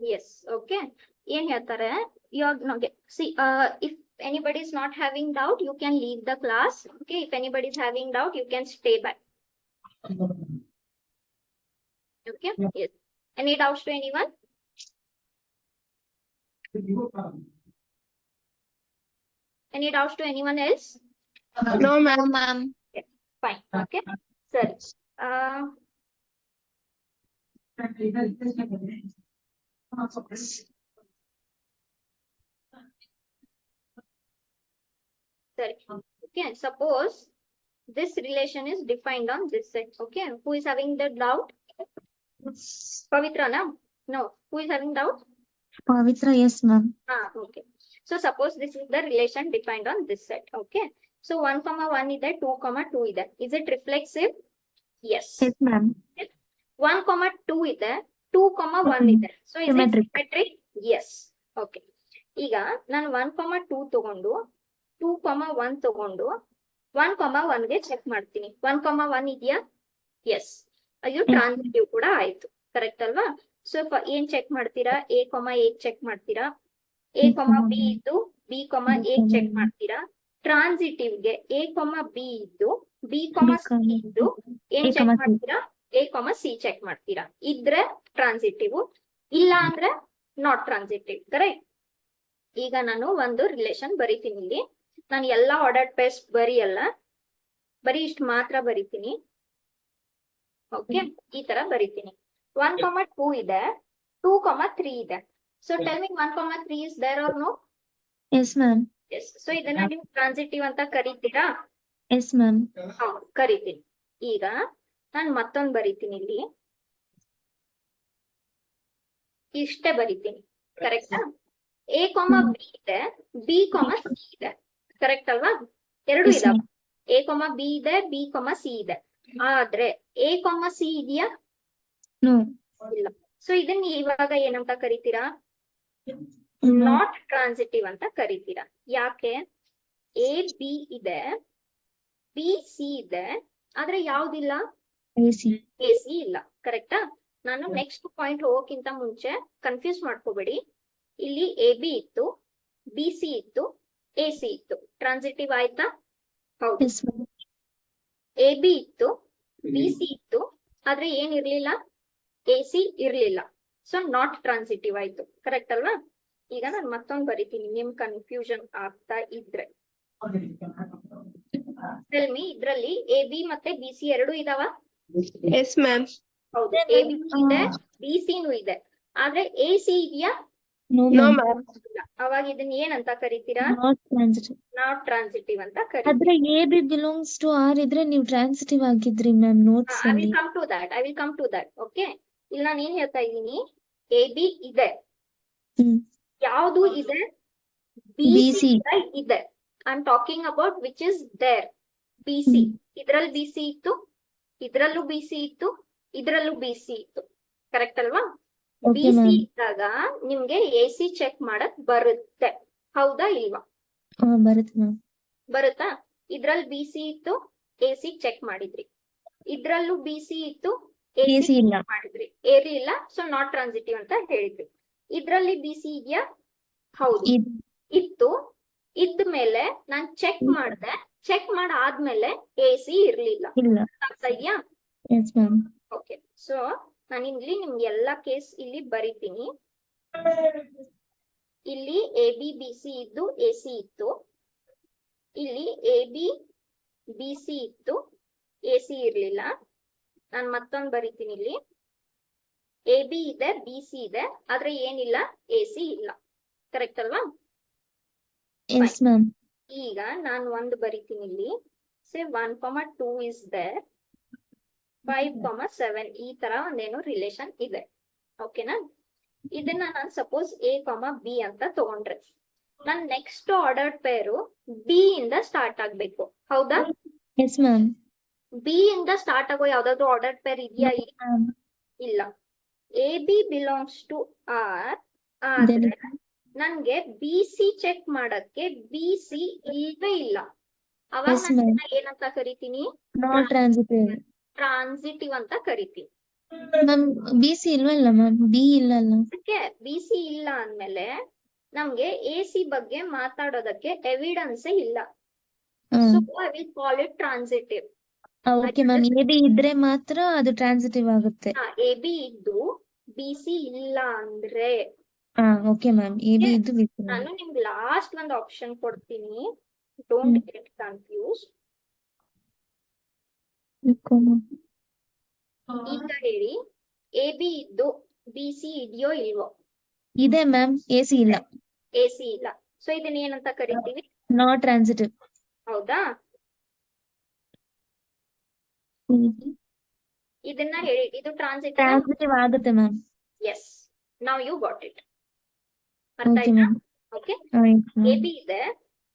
Yes. Okay. ಏನ್ ಹೇಳ್ತಾರೆ? See, if anybody is not having doubt, you can leave the class. Okay. If anybody is having doubt, you can stay back. Okay. Yes. Any doubts to anyone? Any doubts to anyone else? No, ma'am. Ma'am. Fine. Okay. Sorry. Sorry. Okay. Suppose this relation is defined on this set. Okay. Who is having the doubt? Pavitra, no? No. Who is having doubt? Pavithra yes ma'am. Okay. So suppose this is the relation defined on this set. Okay. So 1, 1 ಇದೆ, 2, 2 ಇದೆ. Is it reflexive? Yes. Yes ma'am. 1, 2 ಇದೆ, 2, 1 ಇದೆ. So is it Symmetric. symmetric? Yes. Okay. ಈಗ ನಾನು 1, 2 ತಗೊಂಡು 2, 1 ತಗೊಂಡು 1, 1 ಗೆ check ಮಾಡ್ತೀನಿ. 1, 1 ಇದೆಯಾ? ಎಸ್. ಅದು ಟ್ರಾನ್ಸಿಟಿವ್ ಕೂಡ ಆಯ್ತು. ಕರೆಕ್ಟ್ ಅಲ್ವಾ? ಸೊ ಏನ್ ಚೆಕ್ ಮಾಡ್ತೀರಾ? ಎ ಚೆಕ್ ಮಾಡ್ತೀರಾ? ಎ ಬಿ ಇದ್ದು ಬಿ ಎ ಚೆಕ್ ಮಾಡ್ತೀರಾ? ಟ್ರಾನ್ಸಿಟಿವ್ ಗೆ ಎ ಬಿ ಇದ್ದು ಬಿ ಸಿ ಇದ್ದು ಏನ್ ಚೆಕ್ ಮಾಡ್ತೀರಾ? ಎ ಸಿ ಚೆಕ್ ಮಾಡ್ತೀರಾ. ಇದ್ರೆ ಟ್ರಾನ್ಸಿಟಿವ್, ಇಲ್ಲ ಅಂದ್ರೆ ನಾಟ್ ಟ್ರಾನ್ಸಿಟಿವ್. ಕರೆಕ್ಟ್. ಈಗ ನಾನು ಒಂದು ರಿಲೇಶನ್ ಬರಿತೀನಿ ಇಲ್ಲಿ. ನಾನು ಎಲ್ಲಾ ಆರ್ಡರ್ಡ್ ಪೇರ್ಸ್ ಬರಿಯಲ್ಲ, ಬರೀ ಇಷ್ಟು ಮಾತ್ರ ಬರಿತೀನಿ. ಓಕೆ, ಈ ತರ ಬರಿತೀನಿ. 1, 2 ಇದೆ, 2, 3 ಇದೆ. So tell me 1, 3 is there R no? Yes ma'am. Yes. So ಇದನ್ನ ನೀವು ಟ್ರಾನ್ಸಿಟಿವ್ ಅಂತ ಕರಿತೀರಾ? Yes ma'am. ಹೌದು, ಕರಿತೀನಿ. ಈಗ ನಾನು ಮತ್ತೊಂದು ಬರಿತೀನಿ ಇಲ್ಲಿ, ಇಷ್ಟೇ ಬರಿತೀನಿ. ಕರೆಕ್ಟಾ? ಎ ಬಿ ಇದೆ, ಬಿ ಸಿ ಇದೆ. ಕರೆಕ್ಟ್ ಅಲ್ವಾ? ಎರಡು Yes, ಇದಾವೆ. ಎ ಬಿ ಇದೆ, ಬಿ ಸಿ ಇದೆ. ಆದ್ರೆ ಎ ಸಿ ಇದೆಯಾ? ನೋ. ಇಲ್ಲ. ಸೊ ಇದನ್ನ ಇವಾಗ ಏನಂತ ಕರಿತೀರಾ? No. ನಾಟ್ ಟ್ರಾನ್ಸಿಟಿವ್ ಅಂತ ಕರಿತೀರಾ. ಯಾಕೆ? ಎ ಬಿ ಇದೆ, ಬಿ ಸಿ ಇದೆ, ಆದ್ರೆ ಯಾವ್ದಿಲ್ಲ? ಎಸಿ. ಎ ಸಿ ಇಲ್ಲ. ಕರೆಕ್ಟಾ? ನಾನು ನೆಕ್ಸ್ಟ್ ಪಾಯಿಂಟ್ ಹೋಗೋಕ್ಕಿಂತ ಮುಂಚೆ ಕನ್ಫ್ಯೂಸ್ ಮಾಡ್ಕೋಬೇಡಿ. ಇಲ್ಲಿ ಎ ಬಿ ಇತ್ತು, ಬಿ ಸಿ ಇತ್ತು, ಎ ಸಿ ಇತ್ತು. ಟ್ರಾನ್ಸಿಟಿವ್ ಆಯ್ತಾ? ಹೌದು. Yes ma'am. ಎ ಬಿ ಇತ್ತು, ಬಿ ಸಿ ಇತ್ತು, ಆದ್ರೆ ಏನಿರ್ಲಿಲ್ಲ? AC ಇರ್ಲಿಲ್ಲ. ಸೊ ನಾಟ್ ಟ್ರಾನ್ಸಿಟಿವ್ ಆಯ್ತು, ಕರೆಕ್ಟ್ ಅಲ್ವಾ? ಈಗ ನಾನು ಮತ್ತೊಂದು ಬರಿತೀನಿ ನಿಮ್ ಕನ್ಫ್ಯೂಷನ್ ಆಗ್ತಾ ಇದ್ರೆ. ಮಿ ಇದ್ರಲ್ಲಿ AB ಮತ್ತೆ BC ಎರಡು ಇದಾವ? Yes, ma'am. ಹೌದು, AB ಇದೆ, BCನೂ ಇದೆ. ಆದ್ರೆ AC ಇದೆಯಾ? No No, ma'am ma'am. ಇಲ್ಲ. ಅವಾಗ ಇದನ್ನ ಏನಂತ ಕರಿತೀರಾ? Not transitive. ನಾಟ್ ಟ್ರಾನ್ಸಿಟಿವ್ ಅಂತ ಕರಿತೀರಾ. ಆದ್ರೆ A B belongs to R ಇದ್ರೆ ನೀವು ಟ್ರಾನ್ಸಿಟಿವ್ ಆಗಿದ್ರಿ ಮ್ಯಾಮ್ ನೋಟ್ಸ್ ಐ ಅಲ್ಲಿ. Will come to that. Okay, ಇಲ್ಲಿ ನಾನು ಏನ್ ಹೇಳ್ತಾ ಇದ್ದೀನಿ, AB ಇದೆ, ಹ್ಮ್. ಯಾವುದು ಇದೆ? BC. BC ಇದೆ. I am talking about which is there. BC ಇದ್ರಲ್ಲಿ BC ಇತ್ತು, ಇದ್ರಲ್ಲೂ BC ಇತ್ತು, ಇದ್ರಲ್ಲೂ BC ಇತ್ತು, ಕರೆಕ್ಟ್ ಅಲ್ವಾ? Okay, BC ma'am. ಇದ್ದಾಗ ನಿಮ್ಗೆ AC ಚೆಕ್ ಮಾಡಕ್ ಬರುತ್ತೆ, ಹೌದಾ ಇಲ್ವಾ? ಬರುತ್ತೆ ಮ್ಯಾಮ್. ಬರುತ್ತಾ? ಇದ್ರಲ್ಲಿ BC ಇತ್ತು, AC ಚೆಕ್ ಮಾಡಿದ್ರಿ. ಇದ್ರಲ್ಲೂ BC ಇತ್ತು, AC AC ಇಲ್ಲ. ಮಾಡಿದ್ರಿ, ಇಲ್ಲ, ಸೊ ನಾಟ್ ಟ್ರಾನ್ಸಿಟಿವ್ ಅಂತ ಹೇಳಿದ್ರಿ. ಇದ್ರಲ್ಲಿ BC ಇದೆಯಾ? ಹೌದು ಇತ್ತು. ಇದ್ಮೇಲೆ ನಾನ್ ಚೆಕ್ ಮಾಡ್ದೆ, ಚೆಕ್ ಮಾಡಾದ್ಮೇಲೆ AC ಇರ್ಲಿಲ್ಲ. ಇಲ್ಲ. ಆಗ್ತಾ ಇದೆಯಾ? S ma'am. ಓಕೆ, ಸೊ ನಾನು ಇಲ್ಲಿ ನಿಮ್ಗೆ ಎಲ್ಲಾ ಕೇಸ್ ಇಲ್ಲಿ ಬರಿತೀನಿ. ಇಲ್ಲಿ AB BC ಇದ್ದು AC ಇತ್ತು, ಇಲ್ಲಿ AB BC ಇತ್ತು, AC ಇರ್ಲಿಲ್ಲ. ನಾನು ಮತ್ತೊಂದು ಬರಿತೀನಿ, ಇಲ್ಲಿ AB ಇದೆ, BC ಇದೆ, ಆದ್ರೆ ಏನಿಲ್ಲ, AC ಇಲ್ಲ, ಕರೆಕ್ಟ್ ಅಲ್ವಾ? Yes ma'am. ಈಗ ನಾನು ಒಂದು ಬರಿತೀನಿ ಇಲ್ಲಿ, ಸೇ 1, 2 ಇಸ್ ದೇರ್, 5, 7 ಈ ತರ ಒಂದೇನು ರಿಲೇಶನ್ ಇದೆ, ಓಕೆನಾ? ಇದನ್ನ ನಾನು ಸಪೋಸ್ A, B ಅಂತ ತಗೊಂಡ್ರೆ, ನನ್ ನೆಕ್ಸ್ಟ್ ಆರ್ಡರ್ಡ್ ಪೇರು B ಇಂದ ಸ್ಟಾರ್ಟ್ ಆಗ್ಬೇಕು, ಹೌದಾ? Yes ma'am. B ಇಂದ ಸ್ಟಾರ್ಟ್ ಆಗೋ ಯಾವ್ದಾದ್ರು ಆರ್ಡರ್ಡ್ ಪೇರ್ ಇದೆಯಾ? ಇಲ್ಲ. AB ಬಿಲಾಂಗ್ಸ್ ಟು R ಆದ್ರೆ ನನ್ಗೆ BC ಚೆಕ್ ಮಾಡಕ್ಕೆ BC ಇಲ್ವೇ ಇಲ್ಲ. ಅವಾಗ Yes, ma'am. ನಾನು ಏನಂತ ಕರಿತೀನಿ? Not transitive. ಟ್ರಾನ್ಸಿಟಿವ್ ಅಂತ ಕರಿತೀನಿ. ಮ್ಯಾಮ್ BC ಇಲ್ವಲ್ಲ ಮ್ಯಾಮ್, ಬಿ ಇಲ್ಲಲ್ಲ. ಅದಕ್ಕೆ BC ಇಲ್ಲ ಅಂದ್ಮೇಲೆ ನಮ್ಗೆ AC ಬಗ್ಗೆ ಮಾತಾಡೋದಕ್ಕೆ ಎವಿಡೆನ್ಸ್ ಇಲ್ಲ. So I will call it transitive. Okay ma'am, A B ಇದ್ರೆ ಮಾತ್ರ ಅದು ಟ್ರಾನ್ಸಿಟಿವ್ ಆಗುತ್ತೆ. AB ಇದ್ದು BC ಇಲ್ಲ ಅಂದ್ರೆ ಓಕೆ ಮ್ಯಾಮ್, ಎ ಬಿ ಇದ್ದು BC. ನಾನು ನಿಮ್ಗೆ ಲಾಸ್ಟ್ ಒಂದು ಆಪ್ಷನ್ ಕೊಡ್ತೀನಿ, ಡೋಂಟ್ ಗೆಟ್ ಕನ್ಫ್ಯೂಸ್. ಈಗ ಹೇಳಿ, AB ಇದ್ದು BC ಇದೆಯೋ ಇಲ್ವೋ? ಇದೆ ಮ್ಯಾಮ್, AC ಇಲ್ಲ. AC ಇಲ್ಲ, ಸೊ ಇದನ್ನ ಏನಂತ ಕರಿತೀವಿ? Not transitive. ಹೌದಾ? ಇದನ್ನ ಹೇಳಿ, ಇದು ಟ್ರಾನ್ಸಿಟಿವ್. ಟ್ರಾನ್ಸಿಟಿವ್ ಆಗುತ್ತೆ ma'am. Yes, now you got it. ಅರ್ಥ ಓಕೆ ಆಯ್ತಾ? ಮ್ಯಾಮ್. ಓಕೆ, AB ಇದೆ,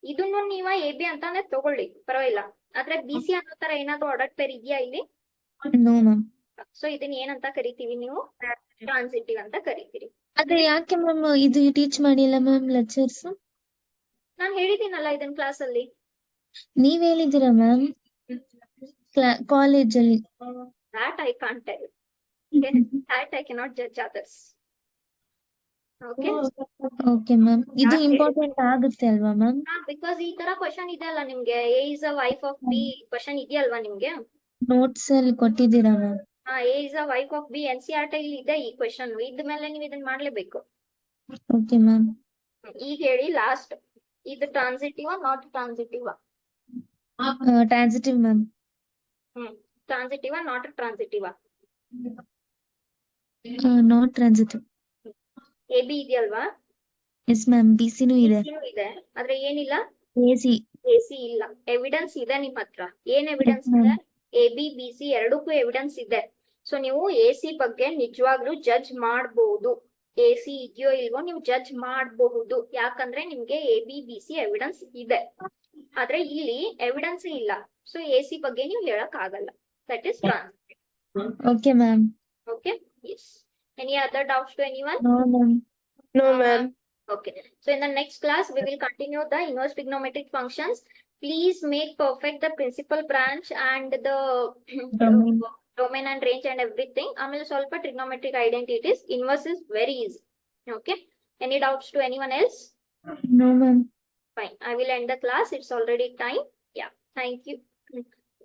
ಇದನ್ನು ನೀವ AB ಅಂತಾನೆ ತಗೊಳ್ಳಿ, ಪರವಾಗಿಲ್ಲ. ಆದ್ರೆ BC ಅನ್ನೋ ತರ ಏನಾದ್ರು ಆರ್ಡರ್ ಪೇರ್ ಇದೆಯಾ ಇಲ್ಲಿ? No ma'am. ಸೊ ಇದನ್ನ ಏನಂತ ಕರಿತೀವಿ ನೀವು? ಟ್ರಾನ್ಸಿಟಿವ್ ಅಂತ ಕರಿತೀರಿ. ಅದೇ ಯಾಕೆ ಮ್ಯಾಮ್ ಇದು ಟೀಚ್ ಮಾಡಿಲ್ಲ ಮ್ಯಾಮ್ ಲೆಕ್ಚರ್ಸ್? ನಾನ್ ಹೇಳಿದ್ದೀನಲ್ಲ ಇದನ್ ಕ್ಲಾಸ್ ಅಲ್ಲಿ. ನೀವ್ ಹೇಳಿದ್ದೀರಾ ಮ್ಯಾಮ್ ಕಾಲೇಜಲ್ಲಿ? That I can't tell. Okay, that I cannot judge others. Okay, okay ma'am, ಇದು ಇಂಪಾರ್ಟೆಂಟ್ ಆಗುತ್ತೆ ಅಲ್ವಾ ಮ್ಯಾಮ್? because ಈ ತರ ಕ್ವಶನ್ ಇದೆ ಅಲ್ಲ ನಿಮ್ಗೆ, A is a wife of B question ಇದೆಯಲ್ವಾ ನಿಮ್ಗೆ? ನೋಟ್ಸ್ ಅಲ್ಲಿ ಕೊಟ್ಟಿದ್ದೀರಾ ma'am? A is a wife of B NCERT ಇಲ್ಲಿ ಇದೆ ಈ ಕ್ವಶನ್. ಇದ್ಮೇಲೆ ನೀವು ಇದನ್ನ ಮಾಡ್ಲೇಬೇಕು. Okay ma'am. ಈಗ ಹೇಳಿ ಲಾಸ್ಟ್, ಇದು transitive not transitive? Transitive ma'am. Transitive not transitive? Not transitive. AB ಇದೆಯಲ್ವಾ? ಎಸ್ ಮ್ಯಾಮ್, BC ನೂ ಇದೆ. BC ಇದೆ, ಆದ್ರೆ ಏನಿಲ್ಲ, AC. AC ಇಲ್ಲ. ಎವಿಡೆನ್ಸ್ ಇದೆ ನಿಮ್ ಹತ್ರ. ಏನ್ ಎವಿಡೆನ್ಸ್ ಇದೆ? AB BC ಎರಡಕ್ಕೂ ಎವಿಡೆನ್ಸ್ ಇದೆ. ಸೊ ನೀವು AC ಬಗ್ಗೆ ನಿಜವಾಗ್ಲೂ ಜಡ್ಜ್ ಮಾಡಬಹುದು. AC ಇದೆಯೋ ಇಲ್ವೋ ನೀವು ಜಡ್ಜ್ ಮಾಡಬಹುದು, ಯಾಕಂದ್ರೆ ನಿಮ್ಗೆ AB BC ಎವಿಡೆನ್ಸ್ ಇದೆ. ಆದ್ರೆ ಇಲ್ಲಿ ಎವಿಡೆನ್ಸ್ ಇಲ್ಲ, ಸೊ AC ಬಗ್ಗೆ ನೀವು ಹೇಳಕ್ ಆಗಲ್ಲ. That is transitive. Okay ma'am. Okay, yes. Any other doubts to anyone? No ma'am. No, ma'am. Okay, so in the next class we will continue the inverse trigonometric functions. Please make perfect the principal branch and the Domain. domain and range and everything. Amil solve trigonometric identities. Inverse is very easy. Okay, any doubts to anyone else? No ma'am. Fine, I will end the class. It's already time. Yeah, thank you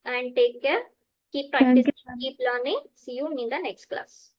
and take care. Keep practicing, keep learning. See you in the next class.